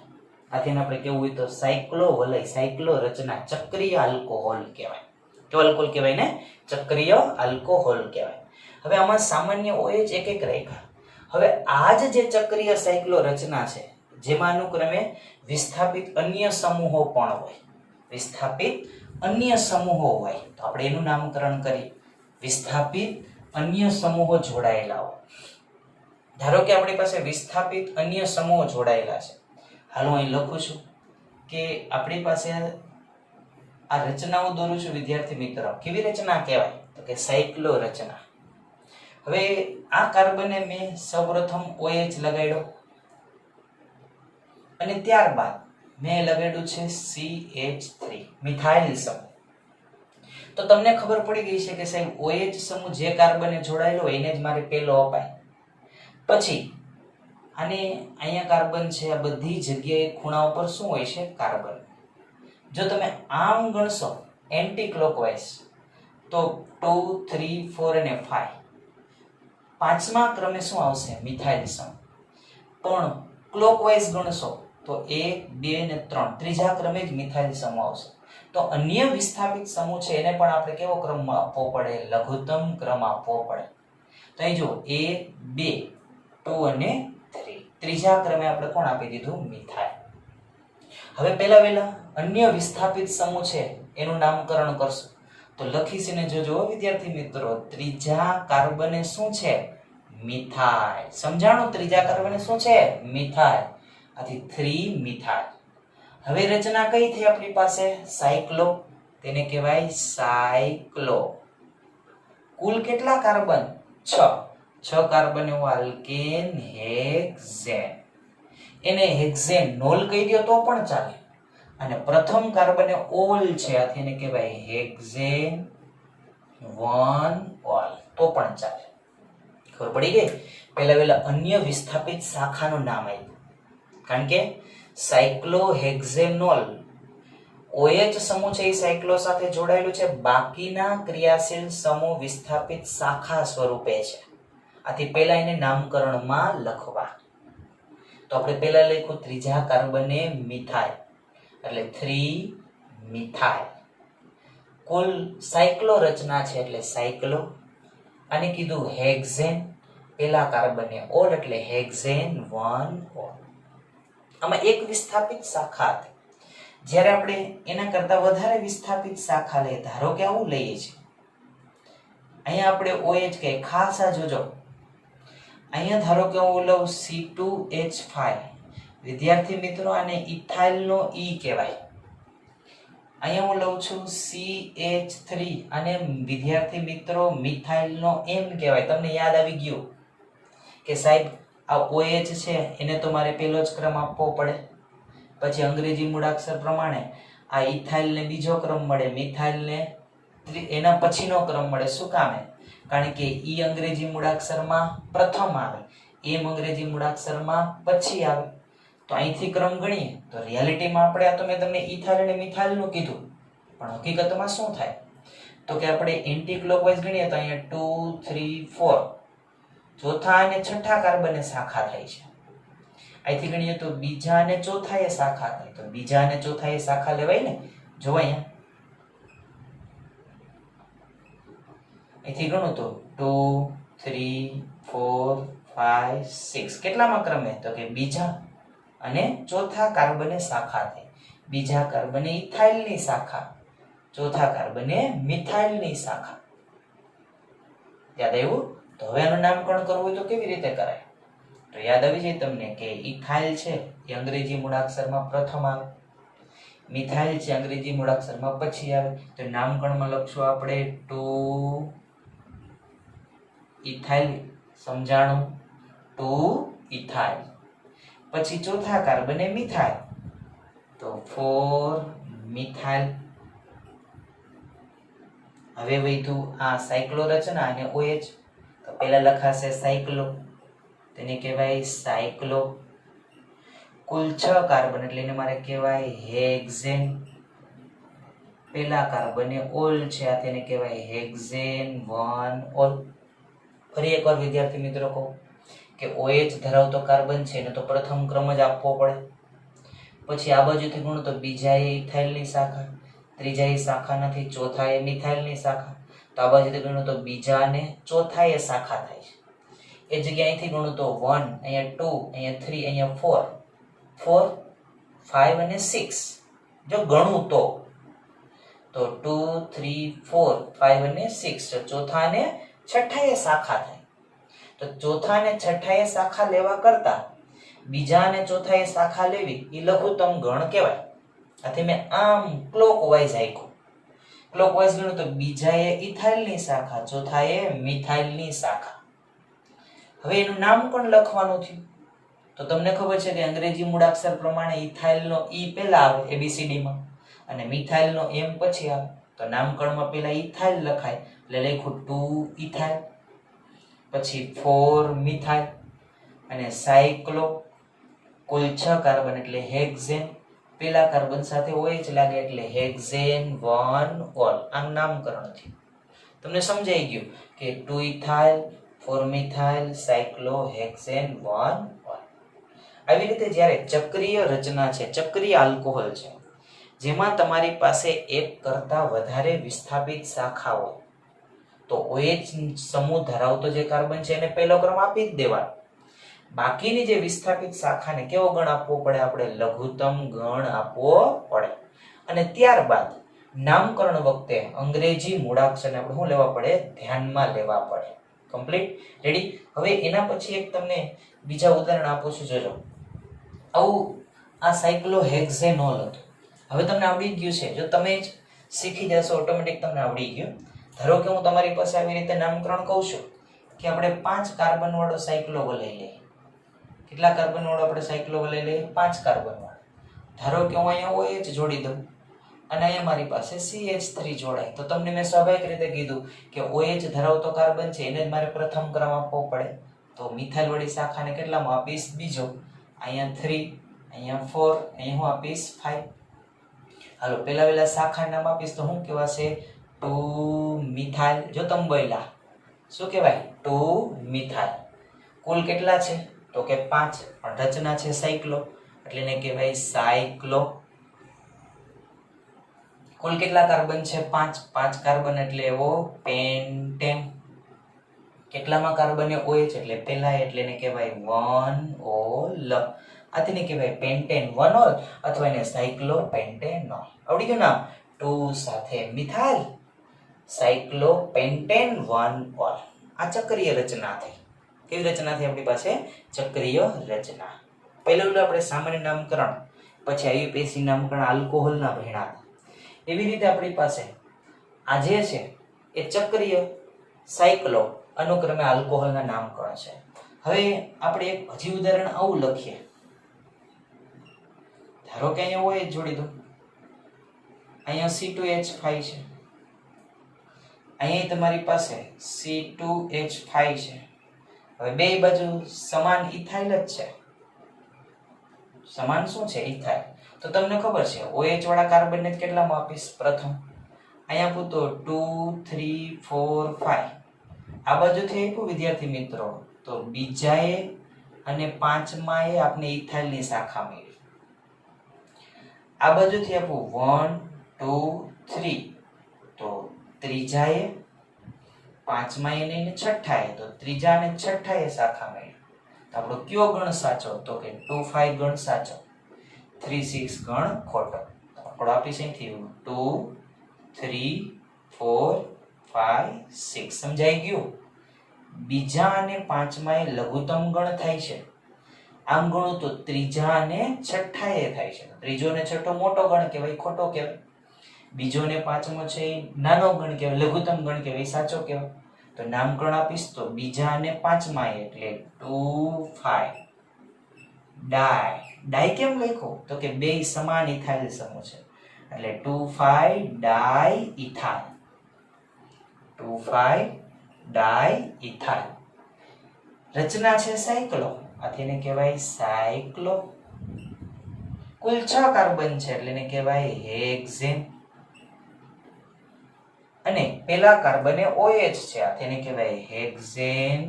આથી આપણે કેવું હોય તો સાયક્લો વલય, સાયક્લો રચના, ચક્રીય આલ્કોહોલ કહેવાય. કેવો આલ્કોહોલ કહેવાય ને? ચક્રીય આલ્કોહોલ કહેવાય. હવે આમાં સામાન્ય OH એક રાખ્યા. હવે આ જે ચક્રીય સાયક્લો રચના છે જેમાં અનુક્રમે વિસ્થાપિત અન્ય સમૂહો પણ હોય. વિસ્થાપિત અન્ય સમૂહો હોય તો આપણે એનું નામકરણ કરીએ. વિસ્થાપિત અન્ય સમૂહો જોડાયેલા હોય. ધારો કે આપણી પાસે વિસ્થાપિત અન્ય સમૂહો જોડાયેલા છે. હાલ હું અહીં લખું છું કે આપણી પાસે આ રચનાઓ દોરું છું વિદ્યાર્થી મિત્રો. કેવી રચના કહેવાય? તો કે સાયક્લો રચના. હવે આ કાર્બને મેં સૌપ્રથમ OH લગાડ્યો અને ત્યારબાદ મેં લગાડ્યું છે CH3 મિથાઇલ સમૂહ. તો તમને ખબર પડી ગઈ છે કે સાહેબ OH સમૂહ જે કાર્બને જોડાયેલો હોય એને જ મારે પહેલો અપાય. પછી આને અહીંયા કાર્બન છે, આ બધી જગ્યાએ ખૂણા ઉપર શું હોય છે? કાર્બન. જો તમે આમ ગણશો એન્ટી ક્લોકવાઇઝ તો 2 3 4 અને 5. 5મા ક્રમે શું આવશે? મિથાઇલ સમૂહ. પણ ક્લોકવાઇઝ ગણશો તો 1 2 અને 3 ત્રીજા ક્રમે જ મિથાઇલ સમૂહ આવશે. તો અન્ય વિસ્થાપિત સમૂહ છે એને પણ આપણે કેવો ક્રમ આપવો પડે? લઘુત્તમ ક્રમ આપવો પડે. તો અહીં જો 1 2 2 અને 3 ત્રીજા ક્રમે આપણે કોણ આપી દીધું? મિથાઇલ. હવે પહેલા અન્ય વિસ્થાપિત સમૂહ છે એનું નામકરણ કરશું તો લખીશને જોજો વિદ્યાર્થી મિત્રો. ત્રીજા કાર્બને શું છે? મિથાઇલ. સમજાણું? ત્રીજા કાર્બને શું છે? મિથાઇલ. આથી 3 મિથાઇલ. હવે રચના કઈ થઈ આપણી પાસે? સાયક્લો. તેને કહેવાય સાયક્લો. કુલ કેટલા કાર્બન? 6 કાર્બન એવો આલ્કેન હેક્ઝેન. એને હેક્ઝેનોલ કહી દો તો પણ ચાલે. અને પ્રથમ કાર્બન એ ઓલ છે, આથી એને કહેવાય હેક્ઝેન 1 ઓલ તો પણ ચાલે. ખબર પડી ગઈ? પહેલા અન્ય વિસ્થાપિત શાખાનું નામ આપ્યું. કારણ કે સાયક્લોહેક્ઝેનોલ OH સમૂહ છે એ સાયક્લો સાથે જોડાયેલું છે, બાકીના ક્રિયાશીલ સમૂહ વિસ્થાપિત શાખા સ્વરૂપે છે. આથી પહેલા એને નામકરણમાં લખવા. તો આપણે પહેલા લખ્યું ત્રીજા કાર્બને મિથાઇલ એટલે 3 મિથાઇલ. કુલ સાયક્લો રચના છે એટલે સાયક્લો. આને કીધું હેક્ઝેન. પહેલા કાર્બને ઓલ એટલે હેક્ઝેન 1 ઓલ. આમાં એક વિસ્થાપિત શાખા હતી. જ્યારે આપણે એના કરતા વધારે વિસ્થાપિત શાખા લઈએ, ધારો કે આવું લઈએ છીએ, અહીંયા આપણે OH કહે, ખાસ આ જોજો, અહીંયા ધારો કે હું લઉં C2H5, વિદ્યાર્થી મિત્રો આને ઇથાઇલનો E કહેવાય. અહીંયા હું લઉં છું CH3, અને વિદ્યાર્થી મિત્રો મિથાઇલનો M કહેવાય. તમને યાદ આવી ગયું કે સાહેબ આ OH છે એને તો મારે પહેલો જ ક્રમ આપવો પડે, પછી અંગ્રેજી મૂળાક્ષર પ્રમાણે આ ઇથાઇલને બીજો ક્રમ મળે, મિથાઇલને એના પછીનો ક્રમ મળે. શું કામે? કારણ કે E અંગ્રેજી મૂળાક્ષરમાં પ્રથમ આવે, M અંગ્રેજી મૂળાક્ષરમાં પછી આવે. તો અહીંથી ક્રમ ગણીએ તો રિયાલિટીમાં આપણે આ તો મેં તમને ઇથાઇલ અને મિથાઇલનું કીધું, પણ હકીકતમાં શું થાય તો કે આપણે એન્ટી ક્લોકવાઇઝ ગણીએ તો અહીંયા 2 3 4 ચોથા અને છઠ્ઠા કાર્બને શાખા થાય છે. અહીંથી ગણીએ તો બીજા અને ચોથા એ શાખા થાય, તો બીજા અને ચોથા એ શાખા લેવાય ને. જો અહીંયા અહીંથી ગણું તો 2 3 4 5 6 કેટલામાં ક્રમે તો કે બીજા અને ચોથા કાર્બને શાખા થઈ. બીજા કાર્બને ઇથાઇલની શાખા, ચોથા કાર્બને મિથાઇલની શાખા. યાદ આવ્યું? તો હવે આનું નામકરણ કરવું હોય તો કેવી રીતે કરાય? તો યાદ આવી જાય તમને કે ઇથાઇલ છે એ અંગ્રેજી મૂળાક્ષરમાં પ્રથમ આવે, મિથાઇલ છે અંગ્રેજી મૂળાક્ષરમાં પછી આવે. તો નામકરણમાં લખશું આપણે 2 ઇથાઇલ, સમજાણું, 2 ઇથાઇલ. પછી ચોથા કાર્બને મિથાઇલ, તો 4 મિથાઇલ. હવે વધ્યું આ સાયક્લો રચના અને OH. તો પહેલા લખાશે સાયક્લો, તેને કહેવાય સાયક્લો. કુલ 6 કાર્બન એટલે એને મારે કહેવાય હેક્ઝેન. પહેલા કાર્બને ઓલ છે, આ તેને કહેવાય હેક્ઝેન 1 ઓલ. ફરી એકવાર વિદ્યાર્થી મિત્રો કહો કે OH ધરાવતો કાર્બન છે એને તો પ્રથમ ક્રમ જ આપવો પડે. પછી આ બાજુથી ગણો તો બીજા એ ઇથાઇલની શાખા, ત્રીજા એ શાખા નથી, ચોથા એ મિથાઇલની શાખા. તો આ બાજુથી ગણો તો બીજા અને ચોથા એ શાખા થાય છે. એ જગ્યાએ અહીંથી ગણો તો 1, અહીંયા 2, અહીંયા 3, અહીંયા 4, 4 5 અને 6. જો ગણું તો 2 3 4 5 અને 6, ચોથા અને છઠ્ઠા એ શાખા થાય. તો ચોથા અને છઠ્ઠા એ શાખા લેવા કરતા બીજા અને ચોથા એ શાખા લેવી એ લઘુત્તમ ગણ કહેવાય. આથી મેં આમ ક્લોકવાઇઝ આપ્યું. ક્લોકવાઇઝ ગણું તો બીજા એ ઇથાઇલની શાખા, ચોથા એ મિથાઇલની શાખા. હવે એનું નામ પણ લખવાનું થયું. તો તમને ખબર છે કે અંગ્રેજી મૂળાક્ષર પ્રમાણે ઇથાઇલનો E પહેલા આવે ABCD માં અને મિથાઇલનો M પછી આવે. તો નામકરણમાં પહેલા ઇથાઇલ લખાય એટલે લખ્યું 2 ઇથાઇલ, પછી 4 મિથાઇલ અને સાયક્લો. કુલ 6 કાર્બન એટલે હેક્ઝેન. પહેલા કાર્બન સાથે OH લાગે એટલે હેક્ઝેન 1 ઓલ. આમ નામકરણ થયું. તમને સમજાઈ ગયું કે 2 ઇથાઇલ, 4 મિથાઇલ, સાયક્લો, હેક્ઝેન 1 ઓલ. આવી રીતે જ્યારે ચક્રીય રચના છે, ચક્રીય આલ્કોહોલ છે, જેમાં તમારી પાસે એક કરતા વધારે વિસ્થાપિત શાખા હોય, તો OH સમૂહ ધરાવતો જે કાર્બન છે એને પહેલો ક્રમ આપી જ દેવાનો. બાકીની જે વિસ્થાપિત શાખાને કેવો ગણ આપવો પડે? આપણે લઘુત્તમ ગણ આપવો પડે. અને ત્યારબાદ નામકરણ વખતે અંગ્રેજી મૂળાક્ષરને આપણે શું લેવા પડે? ધ્યાનમાં લેવા પડે. કમ્પ્લીટ? રેડી? હવે એના પછી એક તમને બીજા ઉદાહરણ આપું છું, જોજો. આવું આ સાયક્લોહેક્ઝેનોલ હતું. હવે તમને આવડી ગયું છે. જો તમે જ શીખી જશો ઓટોમેટિક તમને આવડી ગયું. ધારો કે હું તમારી પાસે આવી રીતે નામકરણ કહું છું કે આપણે 5 કાર્બન વાળો સાયક્લોવલ લઈ લઈએ. કેટલા કાર્બન વાળો આપણે સાયક્લોવલ લઈ લઈએ? 5 કાર્બન વાળો. ધારો કે હું અહીંયા OH જોડી દઉં અને અહીંયા મારી પાસે CH3 જોડાય. તો તમને મેં સ્વાભાવિક રીતે કીધું કે OH ધરાવતો કાર્બન છે એને જ મારે પ્રથમ ક્રમ આપવો પડે. તો મિથાઇલ વાળી શાખાને કેટલામાં આપીશ? બીજો. અહીંયા 3, અહીંયા 4, અહીંયા હું આપીશ 5. હાલો પેલા વેલા શાખા નામ આપીશ તો શું કહેવાશે? 2 મિથાઇલ. જો તમે બોલ્યા શું કહેવાય? 2 મિથાઇલ. કુલ કેટલા છે? તો કે 5, પણ રચના છે સાયક્લો એટલે એને કહેવાય સાયક્લો. કુલ કેટલા કાર્બન છે? 5 કાર્બન એટલે એવો પેન્ટેન. કેટલામાં કાર્બન એ OH એટલે પહેલા એટલે એને કહેવાય 1 ઓલ. આને કહેવાય પેન્ટેન-1-ઓલ અથવા એને સાયક્લોપેન્ટેનોલ. આવડી ગયું નામ? 2 સાથે મિથાઇલ સાયક્લોપેન્ટેન-1-ઓલ. આ ચક્રીય રચના થઈ. કેવી રચના થઈ આપણી પાસે? ચક્રીય રચના. પહેલું આપણે સામાન્ય નામકરણ, પછી આયુપેસી નામકરણ આલ્કોહોલના ભેણા. એવી રીતે આપણી પાસે આ જે છે એ ચક્રીય સાયક્લો અનુક્રમે આલ્કોહોલના નામકરણ છે. હવે આપણે એક હજી ઉદાહરણ આવું લખીએ. ધારો કે અહીંયા OH જોડી દો, અહીંયા C2H5 છે, અહીંયા તમારી પાસે C2H5 છે. હવે બે બાજુ સમાન ઇથાઇલ જ છે. સમાન શું છે? ઇથાઇલ. તો તમને ખબર છે OH વાળા કાર્બનને કેટલામાં આપીશ? પ્રથમ. અહીંયા આપું તો 2 3 4 5. આ બાજુથી આપ્યું વિદ્યાર્થી મિત્રો તો બીજાએ અને પાંચમાએ આપણે ઇથાઇલની શાખા મળી. આ બાજુથી આપું 1 2 3 તો ત્રીજાએ, પાંચમાએ નહીં ને છઠ્ઠાએ, તો ત્રીજા અને છઠ્ઠાએ શાખા મળી. તો આપણો કયો ગણ સાચો? તો કે 2 5 ગણ સાચો, 3 6 ગણ ખોટો. આંકડો આપીશ અહીંથી 2 3 4 5 6. સમજાઈ ગયું? બીજા અને પાંચમાએ લઘુત્તમ ગણ થાય છે. આમ ગણો તો ત્રીજા અને છઠ્ઠાએ થાય છે. ત્રીજો ને છઠ્ઠો મોટો ગણ કહેવાય, ખોટો કહેવાય. બીજો ને પાંચમો છે એ નાનો ગણ કહેવાય, લઘુત્તમ ગણ કહેવાય, સાચો કહેવાય. તો નામકરણ આપીશ તો બીજા અને પાંચમાએ એટલે 2 5 ડાય. ડાય કેમ લખ્યું? તો કે બે સમાન ઇથાઇલ સમૂહ છે એટલે 2 5 ડાય ઇથાઇલ. 2 5 ડાય ઇથાઇલ. રચના છે સાયક્લો, આથી એને કહેવાય સાયક્લો. કુલ 6 કાર્બન છે એટલે એને કહેવાય હેક્ઝેન. અને પેલા કાર્બન એ OH છે, આથી એને કહેવાય હેક્ઝેન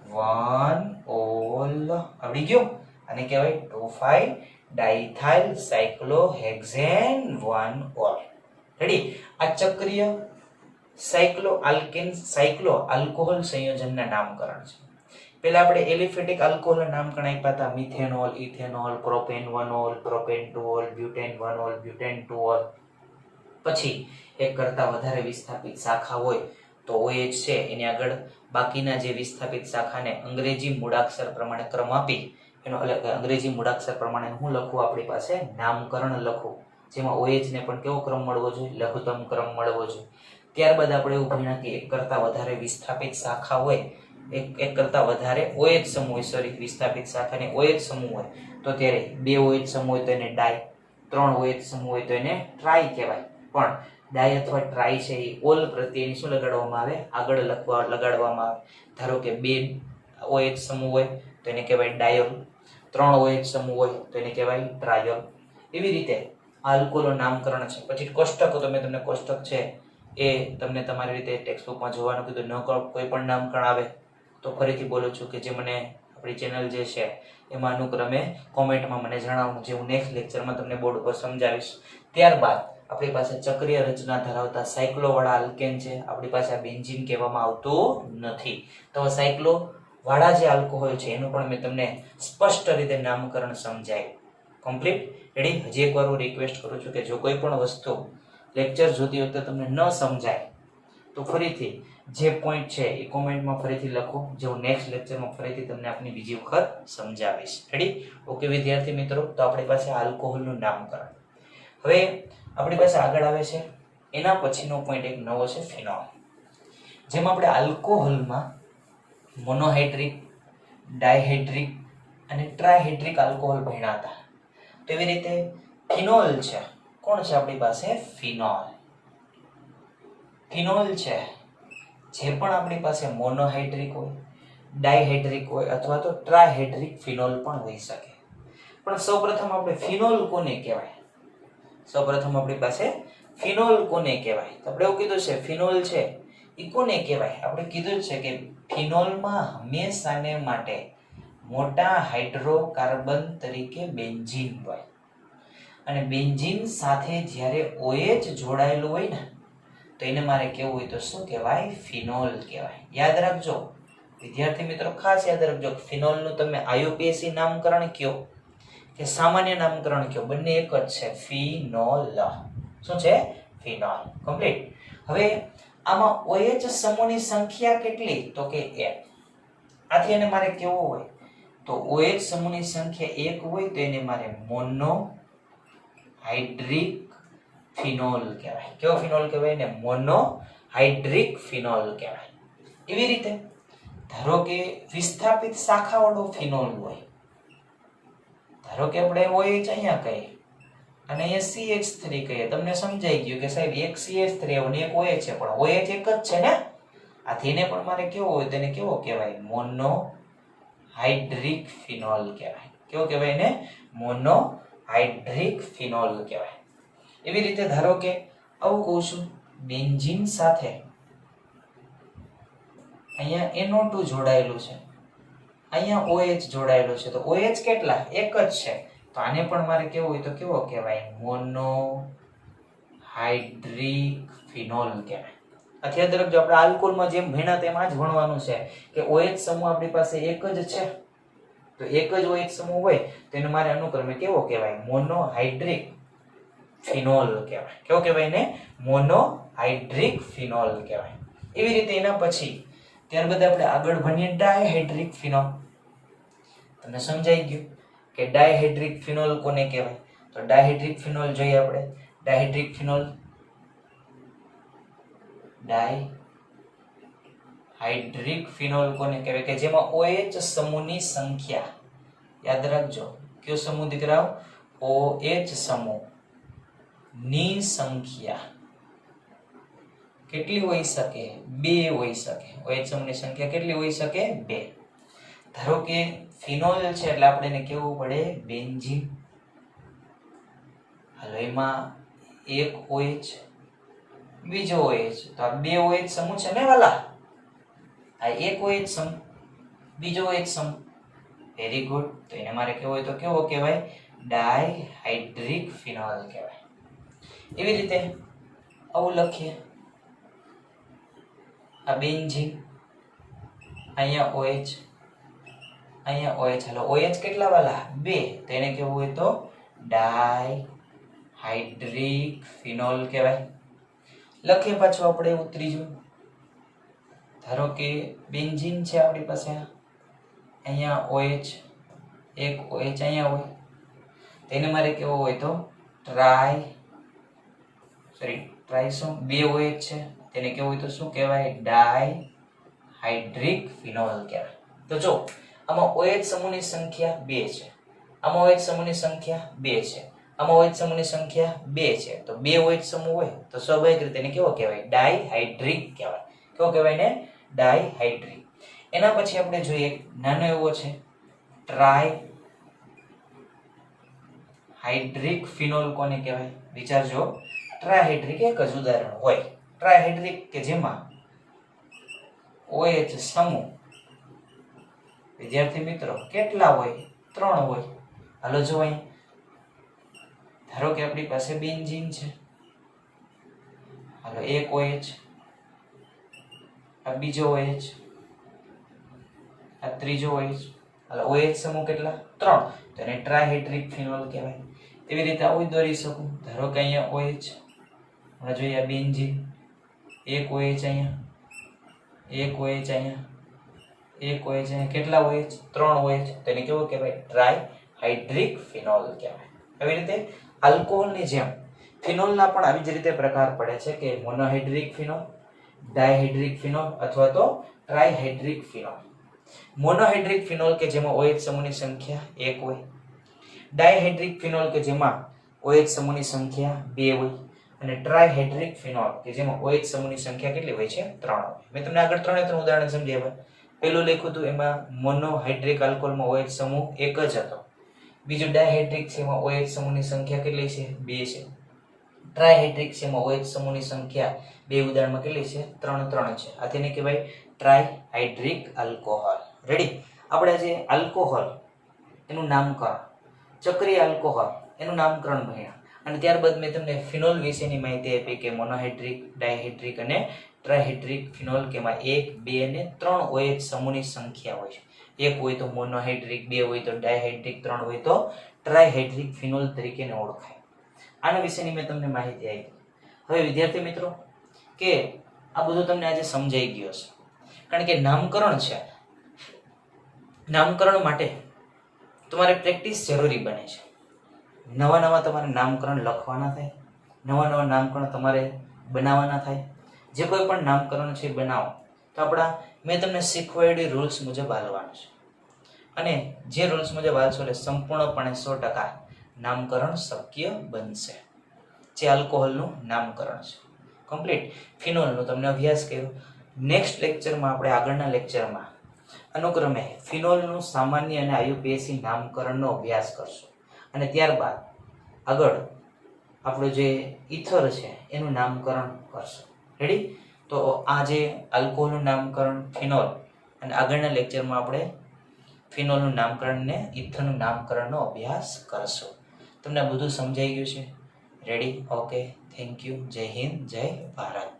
1-ઓલ. આવડી ગયું? આને કહેવાય 2 5 ડાઇથાઇલ સાયક્લોહેક્ઝેન 1-ઓલ. રેડી? આ ચક્રીય સાયક્લો આલ્કોહોલ સંયોજનના નામકરણ છે. પહેલા આપણે એલિફેટિક આલ્કોહોલના નામકરણ આપ્યા હતા. Methanol, ethanol, propan one ol, propan two ol, butan one ol, butan two ol. પછી એક કરતા વધારે વિસ્થાપિત શાખા હોય તો OH છે એની આગળ બાકીના જે વિસ્થાપિત શાખાને અંગ્રેજી મૂળાક્ષર પ્રમાણે ક્રમ આપી એનો અંગ્રેજી મૂળાક્ષર પ્રમાણે હું લખું? આપણી પાસે નામકરણ લખું, જેમાં OH ને પણ કેવો ક્રમ મળવો જોઈએ? લઘુત્તમ ક્રમ મળવો જોઈએ. ત્યારબાદ આપણે એવું ભણ્યા કે એક કરતા વધારે વિસ્થાપિત શાખા હોય, એક કરતા વધારે OH સમૂહ હોય, સોરી વિસ્થાપિત શાખાને OH સમૂહ હોય તો ત્યારે 2 OH સમૂહ હોય તો એને ડાય, 3 OH સમૂહ હોય તો એને ટ્રાય કહેવાય. પણ ડાય અથવા ટ્રાય છે એ ઓલ પ્રત્યેની શું લગાડવામાં આવે? આગળ લગાડવામાં આવે. ધારો કે 2 OH સમૂહ હોય તો એને કહેવાય ડાયોલ, 3 OH સમૂહ હોય તો એને કહેવાય ટ્રાયોલ. એવી રીતે આલ્કોહોલનું નામકરણ છે. પછી કોષ્ટકો, તો મેં તમને કોષ્ટક છે એ તમને તમારી રીતે ટેક્સ્ટબુકમાં જોવાનું કીધું. ન કોઈ પણ નામકરણ આવે તો ફરીથી બોલું છું કે જે મને આપણી ચેનલ જે છે એમાં અનુક્રમે કોમેન્ટમાં મને જણાવવું, જે હું નેક્સ્ટ લેક્ચરમાં તમને બોર્ડ ઉપર સમજાવીશ. ત્યારબાદ આપણી પાસે ચક્રીય રચના ધરાવતા સાયક્લો વાળા આલ્કેન છે. આપણી પાસે આ બેન્ઝીન કહેવામાં આવતું નથી. તો સાયક્લો વાળા જે આલ્કોહોલ છે એનું પણ મેં તમને સ્પષ્ટ રીતે નામકરણ સમજાવ્યું. કમ્પ્લીટ? રેડી? હજી એકવાર હું રિક્વેસ્ટ કરું છું કે જો કોઈ પણ વસ્તુ લેક્ચર જોતી વખતે તમને ન સમજાય તો ફરીથી જે પોઈન્ટ છે એ કોમેન્ટમાં ફરીથી લખો, જે હું નેક્સ્ટ લેક્ચરમાં ફરીથી તમને આપની બીજી વખત સમજાવીશ. રેડી? ઓકે વિદ્યાર્થી મિત્રો, તો આપણી પાસે આલ્કોહોલનું નામકરણ. હવે આપણી પાસે આગળ આવે છે એના પછીનો પોઈન્ટ એક નવો છે, ફિનોલ. જેમ આપણે આલ્કોહોલમાં મોનોહાઇડ્રિક, ડાયહાઇડ્રિક અને ટ્રાયહાઇડ્રિક આલ્કોહોલ ભણ્યા હતા, તો એવી રીતે ફિનોલ છે. કોણ છે આપણી પાસે? ફિનોલ. ફિનોલ છે જે પણ આપણી પાસે મોનોહાઇડ્રિક હોય, ડાયહાઇડ્રિક હોય અથવા તો ટ્રાયહાઇડ્રિક ફિનોલ પણ હોઈ શકે. પણ સૌપ્રથમ આપણે ફિનોલ કોને કહેવાય? સૌપ્રથમ આપણી પાસે ફિનોલ કોને કહેવાય? તો આપણે એવું કીધું છે ફિનોલ છે એ કોને કહેવાય? આપણે કીધું છે કે ફિનોલમાં હંમેશાને માટે મોટા હાઇડ્રોકાર્બન તરીકે બેન્ઝીન હોય અને બેન્ઝીન સાથે જ્યારે OH જોડાયેલું હોય ને તો એને મારે કેવું હોય તો શું કહેવાય? ફિનોલ કહેવાય. યાદ રાખજો વિદ્યાર્થી મિત્રો, ખાસ યાદ રાખજો ફિનોલનું તમે IUPAC નામકરણ કયો કે સામાન્ય નામકરણ કયો, બંને એક જ છે, ફિનોલ. શું છે? ફિનોલ. કમ્પ્લીટ. હવે આમાં OH સમૂહની સંખ્યા કેટલી? તો કે 1. આથી એને મારે કેવો હોય? તો OH સમૂહની સંખ્યા 1 હોય તો એને મારે મોનો હાઇડ્રિક ફિનોલ કહેવાય. કેવો ફિનોલ કહેવાય? ને મોનો હાઇડ્રિક ફિનોલ કહેવાય. એવી રીતે ધારો કે વિસ્થાપિત શાખાવાળો ફિનોલ હોય, ધારો કે આપણે OH અહીંયા કહીએ અને અહીંયા CH3 કહીએ, તમને સમજાઈ ગયું કે સાહેબ એક CH3 અને એક OH છે, પણ OH એક જ છે ને, આથી એને પણ મારે કેવો હોય? તેને કેવો કહેવાય? મોનો હાઇડ્રિક ફિનોલ કહેવાય. કેવો કહેવાય ને? મોનો હાઇડ્રિક ફિનોલ કહેવાય. એવી રીતે ધારો કે આવું કહું છું, બેન્ઝીન સાથે અહીંયા NO2 જોડાયેલું છે, અહીંયા OH જોડાયેલું છે, તો OH કેટલા? એક જ છે, તો આને પણ મારે કેવું હોય તો કેવો કહેવાય? મોનો હાઇડ્રિક ફિનોલ કહેવાય. અત્યારે તરફ જો આપણે આલ્કોહોલમાં જેમ ભણ્યા તેમ આ જ ભણવાનું છે કે OH સમૂહ આપણી પાસે એક જ છે, તો એક જ OH સમૂહ હોય તો એને મારે અનુક્રમે કેવો કહેવાય? મોનો હાઇડ્રિક ફિનોલ કહેવાય. કેવો કહેવાય ને? મોનો હાઇડ્રિક ફિનોલ કહેવાય. એવી રીતે એના પછી ત્યારબાદ આપણે આગળ ભણીએ ડાયહાઇડ્રિક ફિનોલ. તમને સમજાઈ ગયું કે ડાયહાઇડ્રિક ફિનોલ કોને કહેવાય? તો ડાયહાઇડ્રિક ફિનોલ જોઈએ આપણે. ડાયહાઇડ્રિક ફિનોલ, ડાયહાઇડ્રિક ફિનોલ કોને કહેવાય? કે જેમાં OH સમૂહની સંખ્યા, યાદ રાખજો કયો સમૂહ દીકરાઓ? OH સમૂહ ની સંખ્યા કેટલી હોઈ શકે? 2 હોઈ શકે. OH સમૂહની સંખ્યા કેટલી હોઈ શકે? 2. ધારો કે ફિનોલ છે એટલે આપણે એને કેવું પડે? બેન્ઝીન. હાલો એમાં એક OH, બીજો OH, તો આ 2 OH સમૂહ છે ને વાલા? આ એક OH સમૂહ, બીજો OH સમૂહ. Very good. તો એને મારે કેવો હોય તો કેવો કહેવાય? ડાયહાઇડ્રિક ફિનોલ કહેવાય. એવી રીતે આવું લખીએ, આ બેન્ઝીન, અહીંયા OH, અહીંયા OH. હાલો OH કેટલા વાલા? 2, તો એને કેવું હોય તો ડાયહાઇડ્રિક ફિનોલ કહેવાય. લખીએ પાછું આપણે એવું ત્રીજું. ધારો કે બેન્ઝીન છે આપણી પાસે, અહીંયા OH, એક OH અહીંયા હોય, તેને મારે કેવો હોય તો ટ્રાય શું? 2 OH છે, તેને કેવું હોય તો શું કહેવાય? ડાયહાઇડ્રિક ફિનોલ કહેવાય. તો જો આમાં OH સમૂહની સંખ્યા 2 છે, આમાં OH સમૂહની સંખ્યા 2 છે, આમાં OH સમૂહની સંખ્યા 2 છે, તો 2 OH સમૂહ હોય તો સ્વાભાવિક રીતે એને કેવો કહેવાય? ડાયહાઇડ્રિક કહેવાય. કેવો કહેવાય ને? ડાયહાઇડ્રિક. એના પછી આપણે જોઈએ નાનો એવો છે ટ્રાય હાઇડ્રિક ફિનોલ કોને કહેવાય? વિચારજો. ટ્રાયહાઇડ્રિક એક જ ઉદાહરણ હોય. ટ્રાયહાઇડ્રિક કે જેમાં OH સમૂહ, વિદ્યાર્થી મિત્રો કેટલા હોય? 3 હોય. હાલો જો અહીં ધારો કે આપણી પાસે બેન્ઝીન છે, હાલો એક OH, આ બીજો OH, આ ત્રીજો OH. હાલો OH સમૂહ કેટલા? 3, તો એને ટ્રાયહાઇડ્રિક ફિનોલ કહેવાય. એવી રીતે આવું દોરી શકું. ધારો કે અહીંયા OH, હમણાં જોઈએ બેન્ઝીન, એક OH અહીંયા, એક OH અહીંયા, એક OH અહીંયા. કેટલા OH? 3 OH. તો એને કેવો કહેવાય? ટ્રાયહાઇડ્રિક ફિનોલ કહેવાય. આવી રીતે આલ્કોહોલની જેમ ફિનોલના પણ આવી જ રીતે પ્રકાર પડે છે કે મોનોહાઇડ્રિક ફિનોલ, ડાયહાઇડ્રિક ફિનોલ અથવા તો ટ્રાયહાઇડ્રિક ફિનોલ. મોનોહાઇડ્રિક ફિનોલ કે જેમાં OH સમૂહની સંખ્યા 1 હોય, ડાયહાઇડ્રિક ફિનોલ કે જેમાં OH સમૂહની સંખ્યા 2 હોય, અને ટ્રાયહાઇડ્રિક ફિનોલ કે જેમાં OH સમૂહની સંખ્યા કેટલી હોય છે? 3 હોય. મેં તમને આગળ 3 ઉદાહરણ સમજાવ્યા. પેલું લખ્યું હતું એમાં મોનોહાઇડ્રિક આલ્કોહોલમાં OH સમૂહ એક જ હતો. બીજું ડાયહાઇડ્રિક છે એમાં OH સમૂહની સંખ્યા કેટલી છે? 2 છે. ટ્રાયહાઇડ્રિક છે એમાં OH સમૂહની સંખ્યા 2 ઉદાહરણમાં કેટલી છે? 3 છે. આ તેને કહેવાય ટ્રાયહાઇડ્રિક આલ્કોહોલ. રેડી? આપણે આજે આલ્કોહોલ એનું નામકરણ, ચક્રીય આલ્કોહોલ એનું નામકરણ ભણ્યા, અને ત્યારબાદ મેં તમને ફિનોલ વિશેની માહિતી આપી કે મોનોહાઇડ્રિક, ડાયહાઇડ્રિક અને ટ્રાયહાઇડ્રિક ફિનોલ કે એમાં 1, 2 અને 3 OH સમૂહની સંખ્યા હોય છે. એક હોય તો મોનોહાઇડ્રિક, 2 હોય તો ડાયહાઇડ્રિક, 3 હોય તો ટ્રાયહાઇડ્રિક ફિનોલ તરીકે ઓળખાય. આના વિશેની મેં તમને માહિતી આપી. હવે વિદ્યાર્થી મિત્રો કે આ બધું તમને આજે સમજાઈ ગયું છે, કારણ કે નામકરણ છે. નામકરણ માટે તમારે પ્રેક્ટિસ જરૂરી બને છે. નવા નવા તમારે નામકરણ લખવાના થાય, નવા નવા નામકરણ તમારે બનાવવાના થાય. જે કોઈ પણ નામકરણ છે બનાવો તો આપણા મેં તમને શીખવાડેલી રૂલ્સ મુજબ હાલવાનું છે, અને જે રૂલ્સ મુજબ હાલશો એટલે સંપૂર્ણપણે 100% નામકરણ શક્ય બનશે. જે આલ્કોહોલનું નામકરણ છે કમ્પ્લીટ, ફિનોલનું તમને અભ્યાસ કર્યો. નેક્સ્ટ લેક્ચરમાં આપણે આગળના લેક્ચરમાં અનુક્રમે ફિનોલનું સામાન્ય અને આયુપીએસી નામકરણનો અભ્યાસ કરશું, અને ત્યારબાદ આગળ આપણું જે ઇથર છે એનું નામકરણ કરશું. રેડી? તો આ જે આલ્કોહોલનું નામકરણ, ફિનોલ, અને આગળના લેક્ચરમાં આપણે ફિનોલનું નામકરણ ને ઇથરનું નામકરણનો અભ્યાસ કરશું. તમને બધું સમજાઈ ગયું છે? રેડી? Okay, thank you. જય હિન્દ, જય ભારત.